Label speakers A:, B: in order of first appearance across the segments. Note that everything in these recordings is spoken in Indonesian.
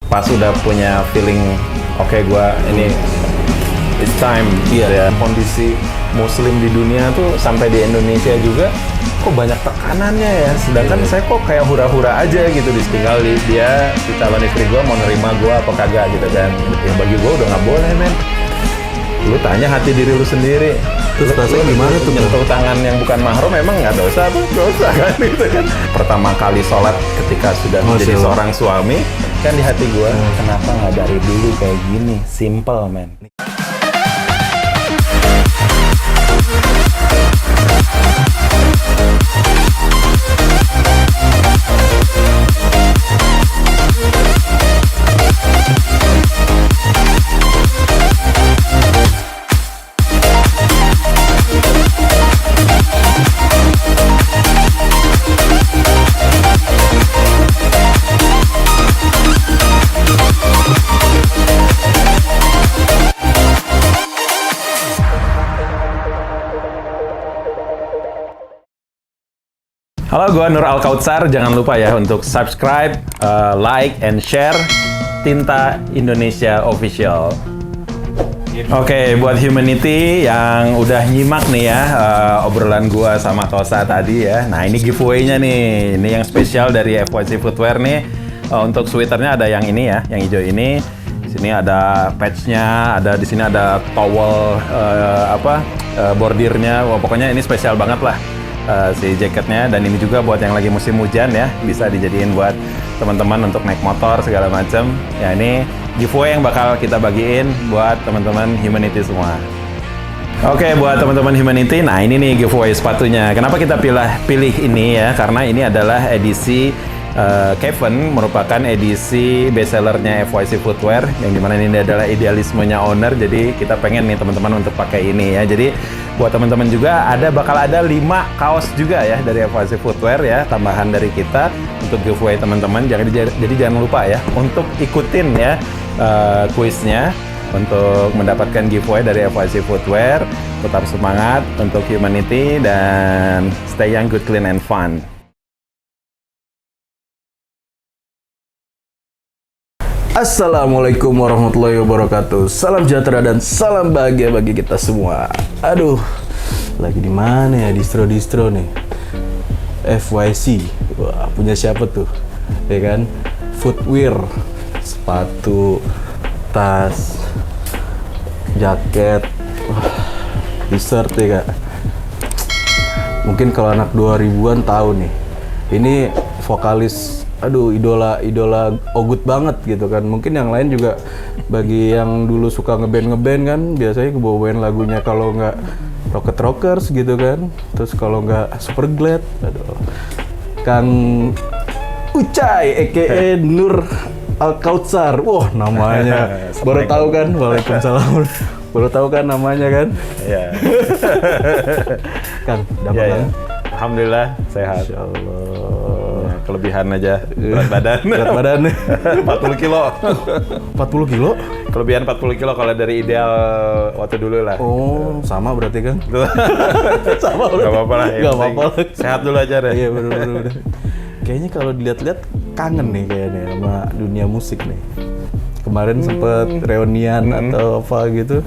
A: Pas udah punya feeling, oke, gua ini it's time. Ya. Kondisi Muslim di dunia tuh sampai di Indonesia juga kok banyak tekanannya ya. Sedangkan saya kok kayak hura-hura aja gitu, tinggal dia si calon istri gua mau nerima gua apa kagak gitu kan. Ya bagi gua udah nggak boleh, men. Lu tanya hati diri lu sendiri.
B: Terus rasanya gimana tuh?
A: Nyentuh tangan yang bukan mahram memang nggak dosa tuh, dosa kan gitu kan. Pertama kali sholat ketika sudah menjadi seorang suami, kan di hati gua, kenapa nggak dari dulu kayak gini? Simple, men. Halo, gue Nur Al-Kautsar. Jangan lupa ya untuk subscribe, like, and share Tinta Indonesia Official. Oke, buat Humanity yang udah nyimak nih ya obrolan gue sama Tosa tadi ya. Nah, ini giveaway-nya nih. Ini yang spesial dari FYC Footwear nih. Untuk sweaternya ada yang ini ya, yang hijau ini. Di sini ada patch-nya, di sini ada towel bordirnya. Wah, pokoknya ini spesial banget lah. Si jaketnya, dan ini juga buat yang lagi musim hujan ya, bisa dijadiin buat teman-teman untuk naik motor segala macam. Ya, ini giveaway yang bakal kita bagiin buat teman-teman Humanity semua. Oke, buat teman-teman Humanity, nah ini nih giveaway sepatunya. Kenapa kita pilih ini ya? Karena ini adalah edisi Kevin, merupakan edisi bestsellernya FYC Footwear, yang dimana ini adalah idealismenya owner. Jadi kita pengen nih teman-teman untuk pakai ini ya. Jadi buat teman-teman juga bakal ada 5 kaos juga ya dari FYC Footwear ya, tambahan dari kita untuk giveaway teman-teman. Jadi jangan lupa ya untuk ikutin ya kuisnya untuk mendapatkan giveaway dari FYC Footwear. Tetap semangat untuk Humanity dan stay young, good, clean, and fun.
B: Assalamualaikum warahmatullahi wabarakatuh. Salam sejahtera dan salam bahagia bagi kita semua. Aduh, lagi di mana ya distro nih? FYC. Wah, punya siapa tuh? Ya kan? Footwear, sepatu, tas, jaket, t-shirt ya Kak. Mungkin kalau anak 2000-an tahu nih. Ini vokalis, idola Ogut banget gitu kan. Mungkin yang lain juga bagi yang dulu suka ngeband kan biasanya kebawain lagunya, kalau nggak Rocket Rockers gitu kan, terus kalau nggak Superglad, Kang Ucai aka Nur Al-Kautsar. Wah, namanya baru tahu kan? Waalaikumsalam. Baru tahu kan namanya kan?
A: Iya.
B: Kang, dapat kan?
A: Alhamdulillah sehat.
B: Insyaallah.
A: Kelebihan aja berat badan.
B: Berat badan
A: 40 kilo.
B: 40 kilo?
A: Kelebihan 40 kilo kalau dari ideal waktu dulu lah.
B: Oh, sama berarti kan? Sama berarti.
A: Gak apa-apa lah.
B: Gak apa-apa.
A: Sehat dulu aja deh.
B: Iya, bener. Kayaknya kalau dilihat-lihat kangen nih kayaknya sama dunia musik nih. Kemarin sempet reunian atau apa gitu.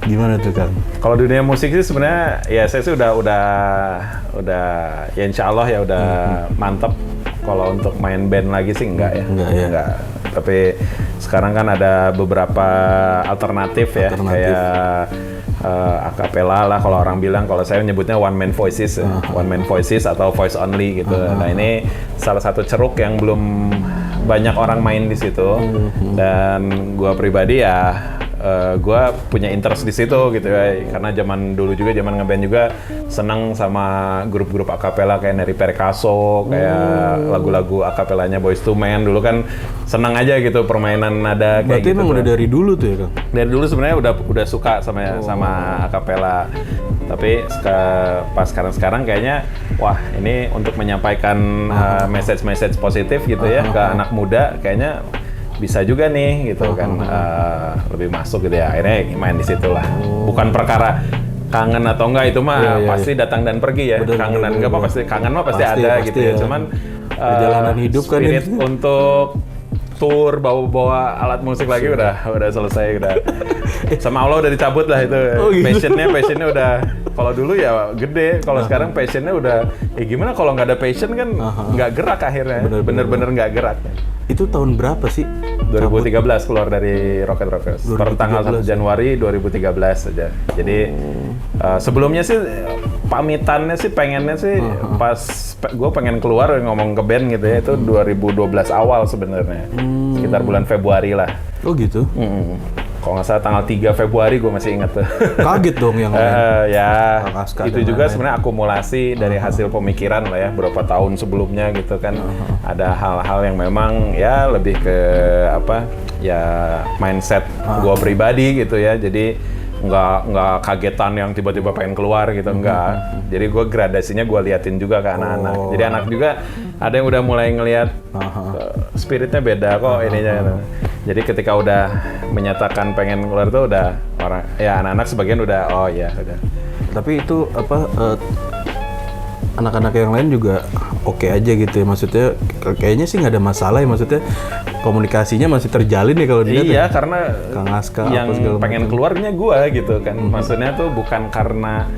B: Gimana tuh Kang?
A: Kalau dunia musik sih sebenarnya ya saya sih udah ya insya Allah ya udah mantep. Kalau untuk main band lagi sih enggak ya. Enggak. Tapi sekarang kan ada beberapa alternatif ya, kayak acapella lah kalau orang bilang. Kalau saya menyebutnya one man voices atau voice only gitu. Nah, ini salah satu ceruk yang belum banyak orang main di situ. Dan gua pribadi ya gue punya interest di situ gitu ya, karena zaman dulu juga, zaman ngeband juga seneng sama grup-grup akapela kayak Neri Perkaso, kayak lagu-lagu akapelanya Boyz II Men dulu kan seneng aja gitu permainan nada kayak
B: berarti
A: gitu.
B: Berarti emang udah dari dulu tuh ya Kang?
A: Dari dulu sebenarnya udah suka sama akapela, tapi pas sekarang kayaknya wah ini untuk menyampaikan message positif gitu ya ke anak muda, kayaknya bisa juga nih gitu kan, lebih masuk gitu ya, akhirnya main di situ lah. Bukan perkara kangen atau enggak, itu mah pasti datang dan pergi ya. Kangenan enggak apa pasti, kangen mah pasti ada gitu ya. Cuman
B: perjalanan hidup kan
A: spirit untuk tour bawa alat musik lagi udah selesai udah. Sama Allah udah dicabut lah itu.
B: Gitu.
A: Passionnya udah. Kalau dulu ya gede, kalau sekarang passionnya udah. Gimana kalau nggak ada passion kan nggak gerak akhirnya. Bener-bener nggak gerak.
B: Itu tahun berapa sih?
A: 2013 keluar dari Rocket Rockers. Per tanggal 1 Januari 2013 saja. Jadi sebelumnya sih pamitannya sih pengennya sih pas gue pengen keluar ngomong ke band gitu ya, itu 2012 awal sebenarnya. Sekitar bulan Februari lah.
B: Oh gitu?
A: Kalau nggak salah tanggal 3 Februari gue masih inget tuh.
B: Kaget dong yang lain.
A: Ya,
B: Aska
A: itu juga sebenarnya akumulasi dari hasil pemikiran lah ya, beberapa tahun sebelumnya gitu kan. Ada hal-hal yang memang ya lebih ke apa ya mindset gue pribadi gitu ya. Jadi nggak kagetan yang tiba-tiba pengen keluar gitu, enggak. Jadi gue gradasinya gue liatin juga ke anak-anak. Jadi anak juga ada yang udah mulai ngelihat spiritnya beda kok ininya. Jadi ketika udah menyatakan pengen keluar tuh udah orang ya anak-anak sebagian udah oh ya udah.
B: Tapi itu apa anak-anak yang lain juga oke aja gitu ya, maksudnya kayaknya sih nggak ada masalah ya, maksudnya komunikasinya masih terjalin ya kalau dilihat.
A: Iya,
B: ya?
A: karena
B: Kang Aska
A: yang
B: apa segala
A: pengen
B: macam.
A: keluarnya gua gitu kan. Maksudnya tuh bukan karena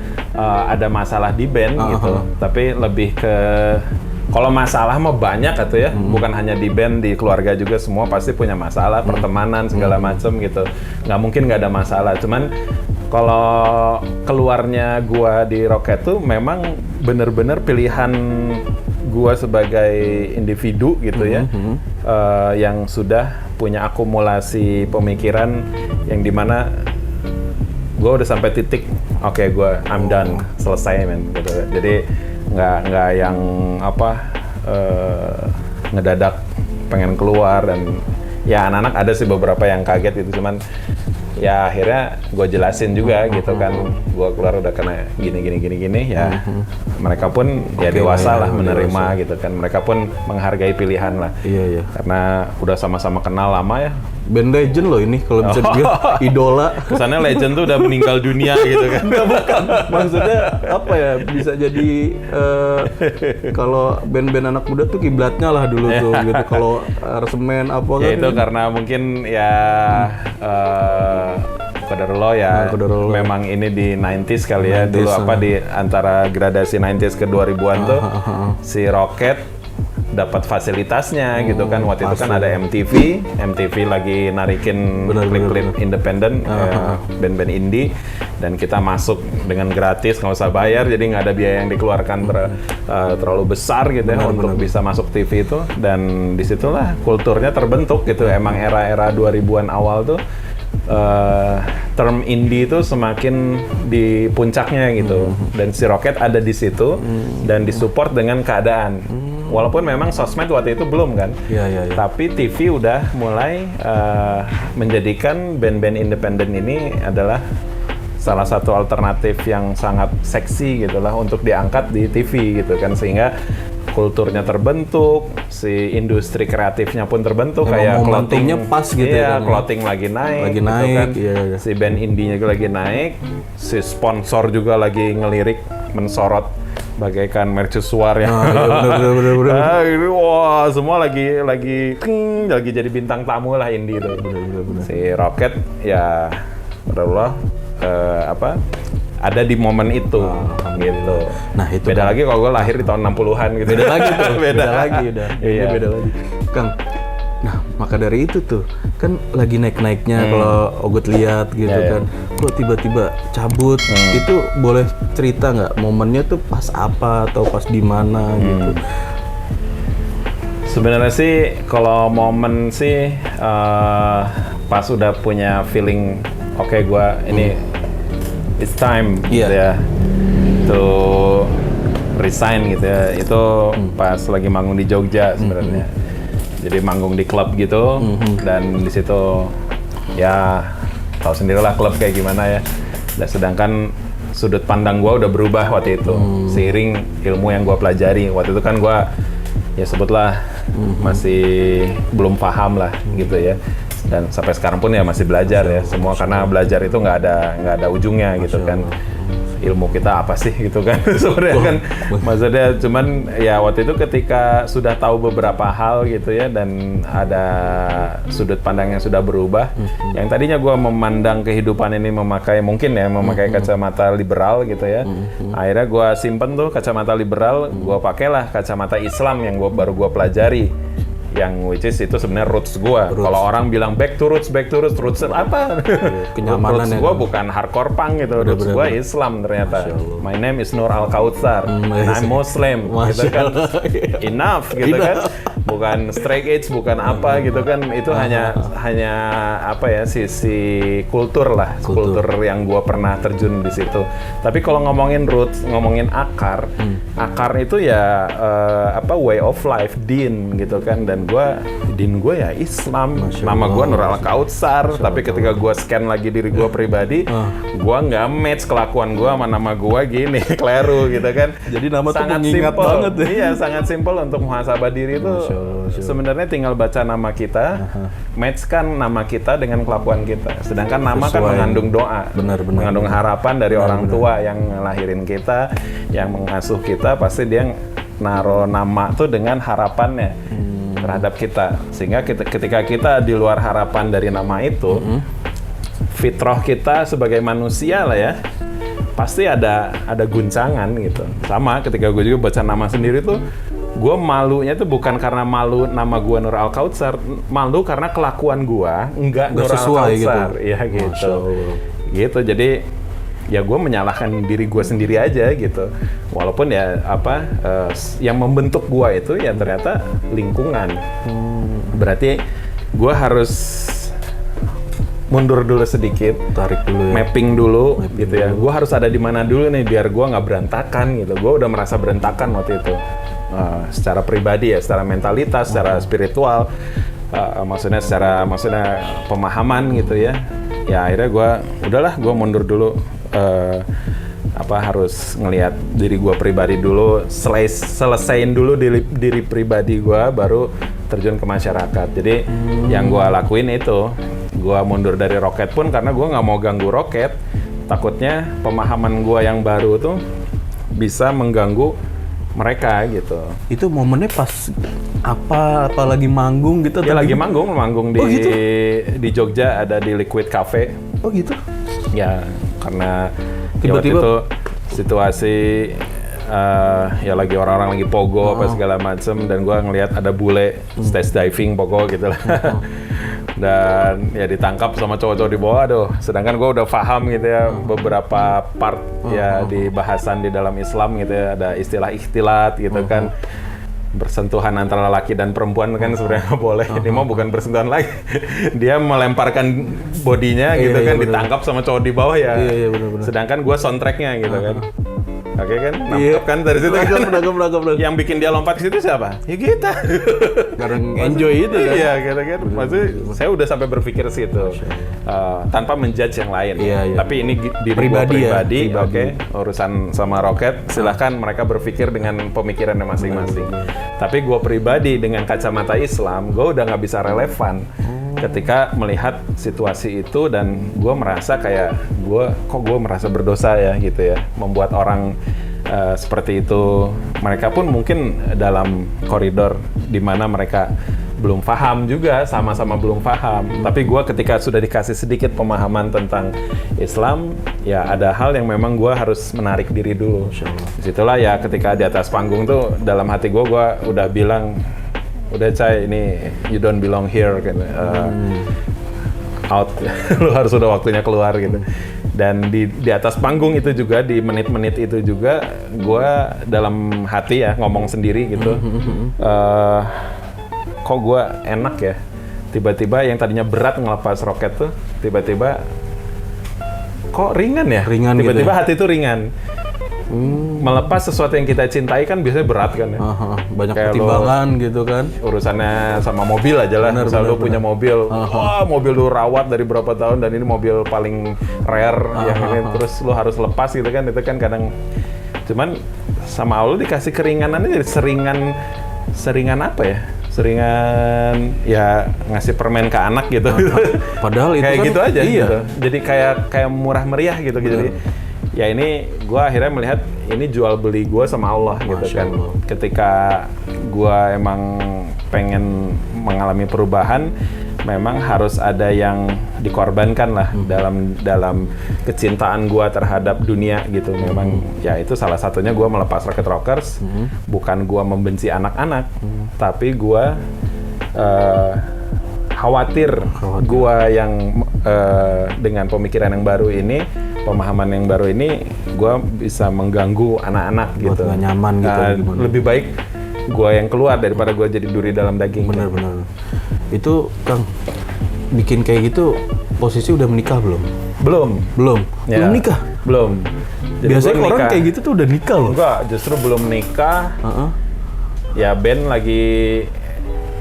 A: ada masalah di band gitu, tapi lebih ke kalau masalah mah banyak atau ya, bukan hanya di band, di keluarga juga semua pasti punya masalah, pertemanan segala macem gitu. Nggak mungkin nggak ada masalah. Cuman kalau keluarnya gua di Rocket tuh memang bener-bener pilihan gua sebagai individu gitu ya, yang sudah punya akumulasi pemikiran yang dimana gua udah sampai titik, oke, gua I'm done, selesai men gitu. Jadi nggak yang apa ngedadak pengen keluar. Dan ya anak-anak ada sih beberapa yang kaget gitu, cuman ya akhirnya gue jelasin juga gitu kan, gue keluar udah kena gini ya. Mereka pun ya dewasa lah menerima dewasa. Gitu kan, mereka pun menghargai pilihan lah.
B: Iya.
A: Karena udah sama-sama kenal lama ya.
B: Band legend loh ini kalau bisa dibilang idola.
A: Kesannya legend tuh udah meninggal dunia gitu kan.
B: Enggak, bukan. Maksudnya apa ya, bisa jadi kalau band-band anak muda tuh kiblatnya lah dulu tuh gitu. Kalau Aransemen apa
A: ya
B: kan.
A: itu karena mungkin ya Qadarullah ya, memang ini di 90s kali ya. Dulu apa di antara gradasi 90s ke 2000-an tuh si Rocket dapat fasilitasnya gitu kan. Waktu itu kan ada MTV lagi narikin klip-klip independen, band-band indie, dan kita masuk dengan gratis, nggak usah bayar, jadi nggak ada biaya yang dikeluarkan terlalu besar gitu ya untuk bisa masuk TV itu. Dan disitulah kulturnya terbentuk gitu. Emang era-era 2000-an awal tuh term indie itu semakin di puncaknya gitu, dan si Rocket ada di situ dan disupport dengan keadaan. Walaupun memang sosmed waktu itu belum kan, tapi TV udah mulai menjadikan band-band independen ini adalah salah satu alternatif yang sangat seksi gitulah untuk diangkat di TV gitu kan, sehingga kulturnya terbentuk, si industri kreatifnya pun terbentuk. Kayak
B: clothingnya pas gitu
A: ya,
B: kan,
A: clothing lagi naik gitu kan. Si band indie-nya juga lagi naik, si sponsor juga lagi ngelirik, mensorot bagaikan mercusuar ya. Bener. Ini wah, semua lagi jadi bintang tamu lah indie itu. Si Rocket ya berulah ada di momen itu gitu.
B: Nah, itu
A: beda lagi kalau gue lahir di tahun 60-an gitu.
B: Beda lagi tuh. beda lagi udah.
A: Iya.
B: Beda lagi. Kang, nah maka dari itu tuh kan lagi naik-naiknya kalau Ogut lihat gitu kan, kok tiba-tiba cabut. Itu boleh cerita nggak momennya tuh pas apa atau pas di mana gitu?
A: Sebenarnya sih kalau momen sih pas udah punya feeling oke, gue ini it's time gitu ya to resign gitu ya. Itu pas lagi manggung di Jogja sebenarnya. Jadi manggung di klub gitu, dan di situ ya tahu sendirilah klub kayak gimana ya. Dan sedangkan sudut pandang gue udah berubah waktu itu, seiring ilmu yang gue pelajari. Waktu itu kan gue ya sebutlah masih belum paham lah gitu ya. Dan sampai sekarang pun ya masih belajar ya semua, karena belajar itu nggak ada ujungnya gitu kan. ilmu kita apa sih gitu kan. Sebenarnya kan maksudnya cuman ya waktu itu ketika sudah tahu beberapa hal gitu ya dan ada sudut pandang yang sudah berubah. Yang tadinya gue memandang kehidupan ini memakai kacamata liberal gitu ya. Akhirnya gue simpen tuh kacamata liberal, gue pakailah kacamata Islam yang baru gue pelajari. Yang which is itu sebenarnya roots gue. Kalau orang bilang back to roots apa?
B: Kenyamanan
A: roots
B: ya.
A: gue bukan hardcore punk gitu. Roots gue Islam ternyata. My name is Nur Al Kautsar. I'm Muslim. Gitu kan. Enough gitu kan. Bukan straight edge, bukan apa gitu kan. Itu hanya apa ya sisi kultur lah. Kultur yang gue pernah terjun di situ. Tapi kalau ngomongin roots, ngomongin akar itu ya way of life, din gitu kan. Dan din gue ya Islam. Nama gue Nur Al Kautsar. Tapi ketika gue scan lagi diri gue pribadi, gue nggak match kelakuan gue sama nama gue gini, keliru gitu kan.
B: Jadi nama tuh
A: sangat
B: mengingat
A: simple.
B: banget ya.
A: Iya, sangat simpel untuk muhasabah diri itu. Sebenarnya tinggal baca nama kita, matchkan nama kita dengan kelakuan kita. Sedangkan nama kan mengandung doa, mengandung harapan dari orang tua yang ngelahirin kita, yang mengasuh kita, pasti dia naruh nama tuh dengan harapannya terhadap kita. Sehingga ketika kita di luar harapan dari nama itu, fitrah kita sebagai manusia lah ya, pasti ada guncangan gitu. Sama ketika gue juga baca nama sendiri tuh, gue malunya tuh bukan karena malu nama gue Nur Al Kautsar, malu karena kelakuan gue nggak Nur Al Kautsar. Iya gitu. Gitu, jadi ya gue menyalahkan diri gue sendiri aja gitu. Walaupun ya yang membentuk gue itu ya ternyata lingkungan. Berarti gue harus mundur dulu sedikit,
B: tarik dulu ya.
A: mapping dulu gitu ya. Gue harus ada di mana dulu nih biar gue nggak berantakan gitu. Gue udah merasa berantakan waktu itu. Secara pribadi ya, secara mentalitas, secara spiritual, maksudnya pemahaman gitu ya. Ya akhirnya gue mundur dulu. Harus ngelihat diri gue pribadi dulu, selesain dulu diri pribadi gue, baru terjun ke masyarakat. Jadi yang gue lakuin itu, gue mundur dari Roket pun karena gue nggak mau ganggu Roket. Takutnya pemahaman gue yang baru tuh bisa mengganggu mereka gitu.
B: Itu momennya pas apa lagi manggung gitu?
A: Ya lagi manggung di
B: gitu?
A: di Jogja, ada di Liquid Cafe.
B: Oh gitu?
A: Ya karena
B: tiba-tiba
A: waktu itu situasi ya lagi orang-orang lagi pogo apa segala macem, dan gue ngelihat ada bule stage diving pogo gitu lah. Dan ya ditangkap sama cowok-cowok di bawah. Aduh, sedangkan gue udah paham gitu ya beberapa part ya di bahasan di dalam Islam gitu ya, ada istilah ikhtilat gitu kan, bersentuhan antara laki dan perempuan kan sebenarnya nggak boleh. Ini mau bukan bersentuhan lagi, dia melemparkan bodinya gitu kan, ditangkap sama cowok di bawah ya.
B: Bener.
A: Sedangkan gue soundtracknya gitu kan. Oke kan, nangkep kan dari situ kan.
B: Nangkep.
A: Yang bikin dia lompat ke situ siapa? Ya kita.
B: Karena enjoy itu kan.
A: Iya, gitu kan. Maksudnya saya udah sampai berpikir situ. Tanpa menjudge yang lain.
B: Iya.
A: Tapi ini diri
B: pribadi
A: gua
B: ya.
A: pribadi. Oke. Urusan sama Roket, silahkan mereka berpikir dengan pemikirannya masing-masing. Tapi gue pribadi dengan kacamata Islam, gue udah nggak bisa relevan ketika melihat situasi itu, dan gue merasa kayak gue merasa berdosa ya gitu ya, membuat orang seperti itu. Mereka pun mungkin dalam koridor di mana mereka belum paham juga, sama-sama belum paham. Tapi gue ketika sudah dikasih sedikit pemahaman tentang Islam, ya ada hal yang memang gue harus menarik diri dulu. Disitulah ya ketika di atas panggung tuh dalam hati gue udah bilang, udah Cai, ini you don't belong here gitu. Out, lu harus udah waktunya keluar gitu. Dan di atas panggung itu juga, di menit-menit itu juga, gue dalam hati ya ngomong sendiri gitu. Kok gue enak ya, tiba-tiba yang tadinya berat ngelepas Roket tuh, tiba-tiba kok ringan ya? Tiba-tiba
B: gitu ya?
A: hati tuh ringan. Melepas sesuatu yang kita cintai kan biasanya berat kan ya.
B: Banyak
A: Kayak
B: pertimbangan gitu kan.
A: Urusannya sama mobil aja lah. Misal lu punya mobil, mobil lu rawat dari berapa tahun dan ini mobil paling rare yang ini, terus lu harus lepas gitu kan. Itu kan kadang, cuman sama Allah dikasih keringanannya, jadi seringan apa ya? Seringan ya ngasih permen ke anak gitu.
B: Padahal itu
A: kayak
B: kan
A: gitu aja
B: iya.
A: gitu. Jadi kayak murah meriah gitu. Jadi ya ini gue akhirnya melihat ini jual beli gue sama Allah gitu
B: Masya
A: kan.
B: Allah.
A: Ketika gue emang pengen mengalami perubahan, memang harus ada yang dikorbankan lah dalam kecintaan gue terhadap dunia gitu. Memang ya itu salah satunya gue melepas Rocket Rockers. Bukan gue membenci anak-anak, tapi gue khawatir gue yang dengan pemikiran yang baru ini, pemahaman yang baru ini, gue bisa mengganggu anak-anak
B: Buat
A: gitu.
B: nggak nyaman gitu, gimana?
A: Lebih baik gue yang keluar daripada gue jadi duri dalam daging.
B: Bener-bener. Itu Kang, bikin kayak gitu posisi udah menikah belum?
A: Belum. Ya,
B: Belum nikah?
A: Belum. Jadi
B: Biasanya
A: gua
B: orang
A: nikah.
B: kayak gitu tuh udah nikah loh.
A: Enggak, justru belum nikah.
B: Heeh.
A: Ya band lagi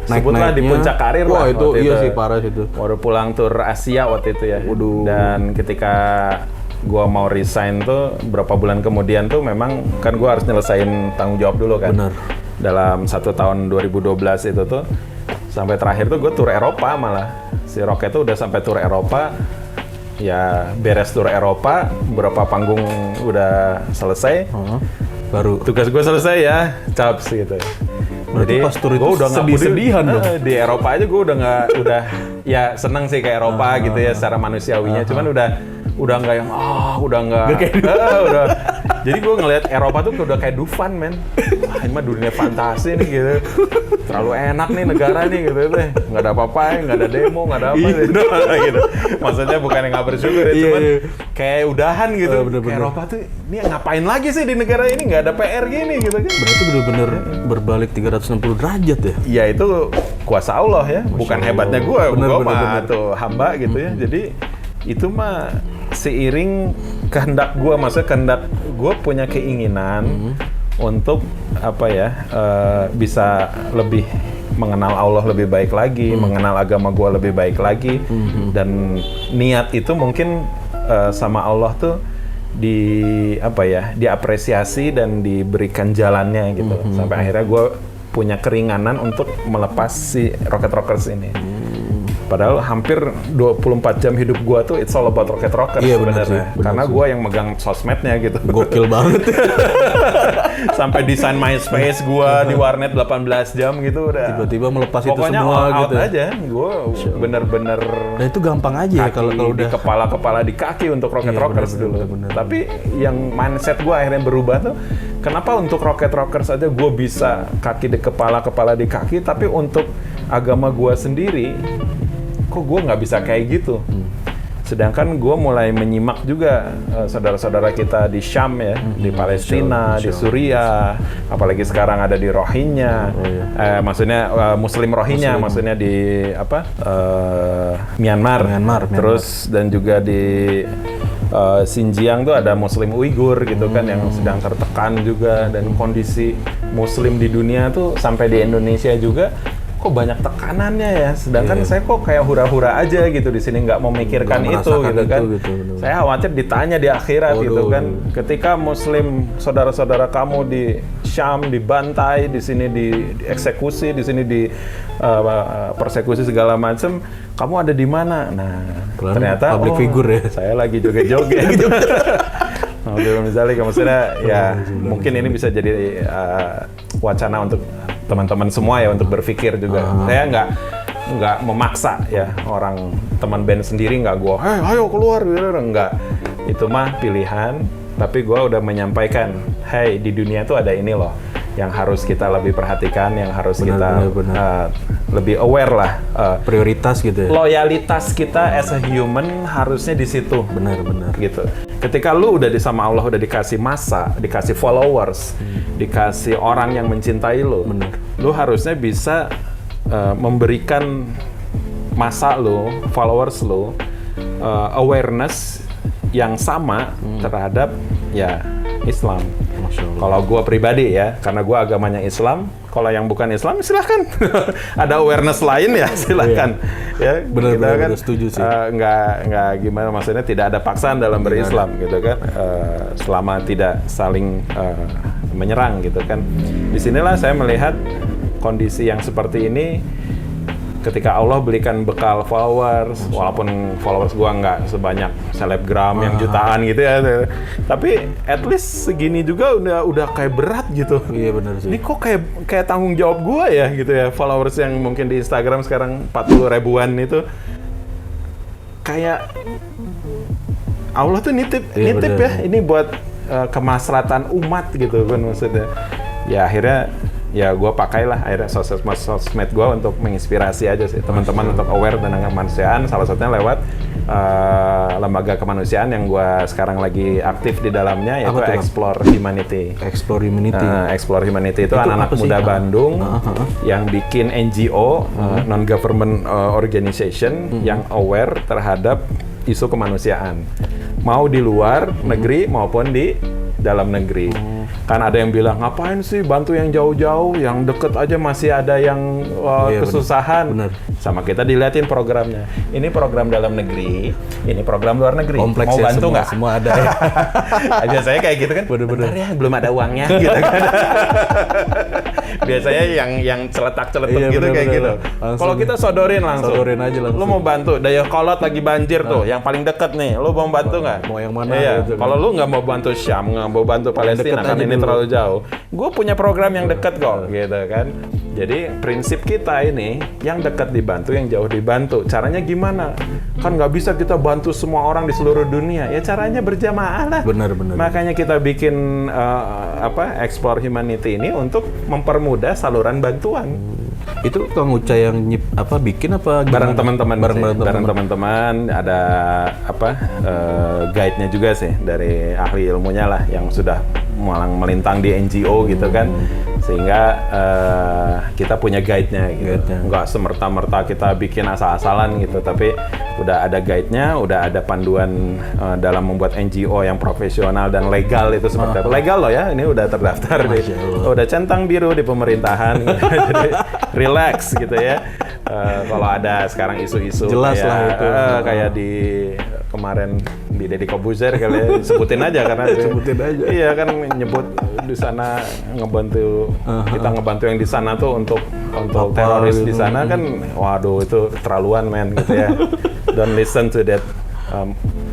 A: sebutlah di
B: Naik-naiknya.
A: puncak karir
B: Wah,
A: lah
B: itu
A: waktu
B: iya sih, parah itu.
A: Baru pulang tur Asia waktu itu ya.
B: Waduh.
A: Dan ketika gua mau resign tuh beberapa bulan kemudian tuh memang kan gua harus nyelesain tanggung jawab dulu kan.
B: Bener.
A: Dalam 1 tahun 2012 itu tuh sampai terakhir tuh gue tur Eropa malah. Si Rocket tuh udah sampai tur Eropa. Ya beres tur Eropa, beberapa panggung udah selesai.
B: Heeh. Baru
A: Tugas gue selesai ya, caps gitu.
B: Berarti pas tur itu
A: gua udah nggak
B: sedih-sedihan
A: peduli.
B: dong.
A: Di Eropa aja gue udah ya seneng sih ke Eropa gitu ya secara manusiawinya. Cuman udah nggak yang udah nggak. Udah. Jadi gue ngelihat Eropa tuh udah kayak Dufan men. Wah, ini mah dunia fantasi nih gitu. Terlalu enak nih negara nih gitu deh. Nggak ada apa-apa, nggak ada demo, nggak ada apa gitu. Maksudnya bukan yang nggak bersyukur ya, cuman kayak udahan gitu.
B: Bener-bener.
A: Kayak Eropa tuh ini ngapain lagi sih di negara ini, nggak ada PR gini gitu kan.
B: berarti bener-bener berbalik 360 derajat ya.
A: Ya itu kuasa Allah ya, bukan
B: Allah.
A: hebatnya gue
B: Bener,
A: mah
B: bener.
A: tuh hamba gitu ya. Jadi itu mah seiring kehendak gue, maksudnya kehendak gue punya keinginan untuk apa ya, bisa lebih mengenal Allah lebih baik lagi, mengenal agama gue lebih baik lagi, dan niat itu mungkin sama Allah tuh diapresiasi dan diberikan jalannya gitu, sampai akhirnya gue punya keringanan untuk melepas si Rocket Rockers ini. Padahal hampir 24 jam hidup gua tuh it's all about Rocket Rockers
B: Iya, benar
A: sebenarnya.
B: sih, benar
A: Karena
B: sih.
A: gua yang megang sosmednya gitu.
B: Gokil banget.
A: Sampai desain MySpace gua di warnet 18 jam gitu udah.
B: Tiba-tiba melepas itu
A: Pokoknya
B: semua
A: all out
B: gitu.
A: aja. Gua bener-bener
B: Nah itu gampang aja ya kalau
A: di
B: udah
A: kepala-kepala di kaki untuk Rocket
B: Iya,
A: Rockers
B: benar,
A: dulu.
B: benar.
A: Tapi yang mindset gue akhirnya berubah tuh, kenapa untuk Rocket Rockers aja gue bisa kaki di kepala di kaki, tapi untuk agama gue sendiri, kok gue nggak bisa kayak gitu. Sedangkan gue mulai menyimak juga saudara-saudara kita di Syam ya, di Palestina, di Suriah, apalagi sekarang ada di Rohingya, maksudnya Muslim Rohingya, maksudnya di Myanmar. Terus dan juga di Xinjiang tuh ada Muslim Uighur gitu kan yang sedang tertekan juga, dan kondisi Muslim di dunia tuh sampai di Indonesia juga kok banyak tekanannya ya, sedangkan saya kok kayak hura-hura aja gitu di sini, nggak memikirkan
B: Nggak
A: itu
B: merasakan
A: gitu kan.
B: itu, gitu, bener.
A: Saya khawatir ditanya di akhirat gitu kan, ketika Muslim saudara-saudara kamu di Syam dibantai, di sini dieksekusi, di sini di persekusi segala macam, kamu ada di mana? Nah,
B: Kalian
A: ternyata
B: public figure ya.
A: saya lagi joget-joget. Misalnya maksudnya ya mungkin ini bisa jadi wacana untuk teman-teman semua ya untuk berpikir juga. Saya nggak memaksa ya orang teman band sendiri, nggak gue, ayo keluar, nggak. Itu mah pilihan. Tapi gue udah menyampaikan, hey di dunia tuh ada ini loh yang harus kita lebih perhatikan, yang harus kita lebih aware lah.
B: prioritas gitu ya.
A: Loyalitas kita as a human harusnya di situ.
B: Benar-benar.
A: Gitu. Ketika lu udah sama Allah udah dikasih massa, dikasih followers, dikasih orang yang mencintai lu, lu harusnya bisa memberikan massa lu, followers lu, awareness yang sama terhadap ya Islam.
B: Masya Allah.
A: Kalau gue pribadi ya, karena gue agamanya Islam. Kalau yang bukan Islam silahkan. Ada awareness lain ya silahkan. Ya,
B: Benar-benar
A: kita kan
B: setuju sih.
A: nggak gimana, maksudnya tidak ada paksaan dalam berislam gitu kan. Selama tidak saling menyerang gitu kan. Disinilah saya melihat kondisi yang seperti ini ketika Allah belikan bekal followers, walaupun followers gua nggak sebanyak selebgram yang jutaan gitu ya, tapi at least segini juga udah kayak berat gitu.
B: Iya benar sih.
A: Ini kok kayak tanggung jawab gua ya gitu ya, followers yang mungkin di Instagram sekarang 40 ribuan itu, kayak Allah tuh nitip
B: bener.
A: ya, ini buat kemaslahatan umat gitu kan maksudnya. Ya akhirnya ya gue pakailah akhirnya sosmed gue untuk menginspirasi aja sih teman-teman untuk aware tentang kemanusiaan, salah satunya lewat lembaga kemanusiaan yang gue sekarang lagi aktif di dalamnya, yaitu Explore Humanity.
B: Explore Humanity.
A: Explore Humanity itu anak-anak muda Bandung yang bikin NGO, non-government organization yang aware terhadap isu kemanusiaan, mau di luar negeri maupun di dalam negeri. Kan ada yang bilang, ngapain sih bantu yang jauh-jauh, yang deket aja masih ada yang kesusahan.
B: Bener.
A: Sama kita diliatin programnya. Ini program dalam negeri, ini program luar negeri.
B: Kompleks
A: mau
B: ya,
A: bantu nggak?
B: semua ada ya.
A: Biasanya kayak gitu kan,
B: Bener-bener.
A: bentar ya, belum ada uangnya gitu kan. Biasanya yang celetak-celetuk
B: Iya,
A: gitu kayak
B: bener-bener.
A: gitu. Kalau kita sodorin langsung.
B: Sodorin aja langsung.
A: Lu mau bantu, Dayakolot lagi banjir tuh, yang paling deket nih. Lu mau bantu nggak?
B: Mau yang mana
A: Iya.
B: gitu kan.
A: Kalau lu nggak mau bantu Syam, nggak mau bantu Palestina,
B: deket
A: kan
B: aja
A: ini
B: dulu.
A: terlalu jauh. Gue punya program yang deket kok, gitu kan. Jadi prinsip kita ini, yang dekat dibantu, yang jauh dibantu. Caranya gimana? Kan nggak bisa kita bantu semua orang di seluruh dunia. Ya caranya berjamaah lah.
B: Benar.
A: Makanya kita bikin Explore Humanity ini untuk mempermudah saluran bantuan.
B: Itu Kang Uca yang bikin apa gimana?
A: Bareng teman-teman,
B: Bareng
A: teman-teman, ada guide-nya juga sih dari ahli ilmunya lah yang sudah malang melintang di NGO gitu kan, sehingga kita punya guide-nya gitu. Nggak semerta-merta kita bikin asal-asalan gitu, tapi udah ada guide-nya, udah ada panduan dalam membuat NGO yang profesional dan legal itu seperti apa. Legal loh ya, ini udah terdaftar udah centang biru di pemerintahan gitu. Jadi relax gitu ya. Kalau ada sekarang isu-isu
B: Jelas
A: kayak,
B: lah itu.
A: Kayak di kemarin di Deddy Kobuzer kali ya, sebutin aja karena
B: Sebutin aja.
A: Iya kan nyebut di sana ngebantu, kita ngebantu yang di sana tuh untuk
B: Apa
A: teroris
B: gitu.
A: di sana kan, waduh itu terlaluan men gitu ya. Don't listen to that.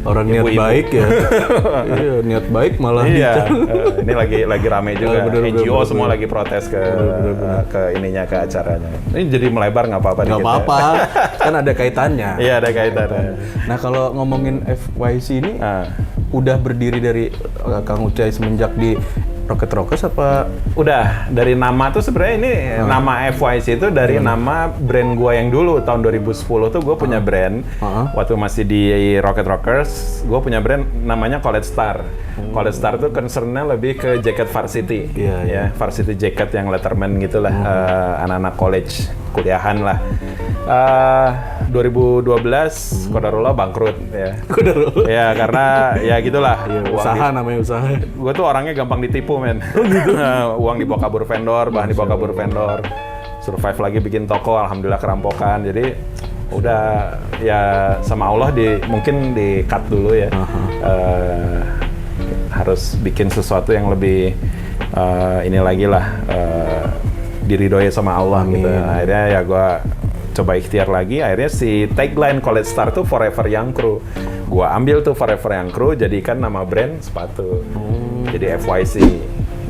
B: Orang niat
A: ibu-ibu.
B: baik ya. Iya, niat baik malah
A: Iya, ini lagi rame juga.
B: Bener,
A: NGO
B: bener.
A: semua lagi protes ke ininya, ke acaranya. Ini jadi melebar nggak apa-apa
B: Nggak
A: dikit ya.
B: apa-apa, kan ada kaitannya.
A: Iya ada kaitannya.
B: Nah kalau ngomongin FYC ini,
A: Ah.
B: udah berdiri dari Kang Ucai semenjak di Rocket Rockers apa?
A: Udah, dari nama tuh sebenarnya ini nama FYC itu dari nama brand gua yang dulu tahun 2010 tuh gue punya brand. Waktu masih di Rocket Rockers, gue punya brand namanya College Star. College Star tuh concernnya lebih ke jaket varsity.
B: Iya,
A: Ya, varsity jacket yang letterman gitulah, anak-anak college, kuliahan lah. 2012 Qadarullah bangkrut ya.
B: Qadarullah.
A: Ya karena ya gitulah.
B: Iya,
A: Uang
B: usaha
A: di-
B: namanya usaha.
A: Gue tuh orangnya gampang ditipu men. Uang dibawa kabur vendor, bahan dibawa kabur vendor. Survive lagi bikin toko, alhamdulillah kerampokan. Jadi udah ya sama Allah mungkin di cut dulu ya. Harus bikin sesuatu yang lebih ini lagi lah, diridhoi sama Allah gitu. Akhirnya ya gue coba ikhtiar lagi. Akhirnya si tagline College Star tuh Forever Young Crew. Gue ambil tuh Forever Young Crew, jadikan nama brand sepatu. Jadi FYC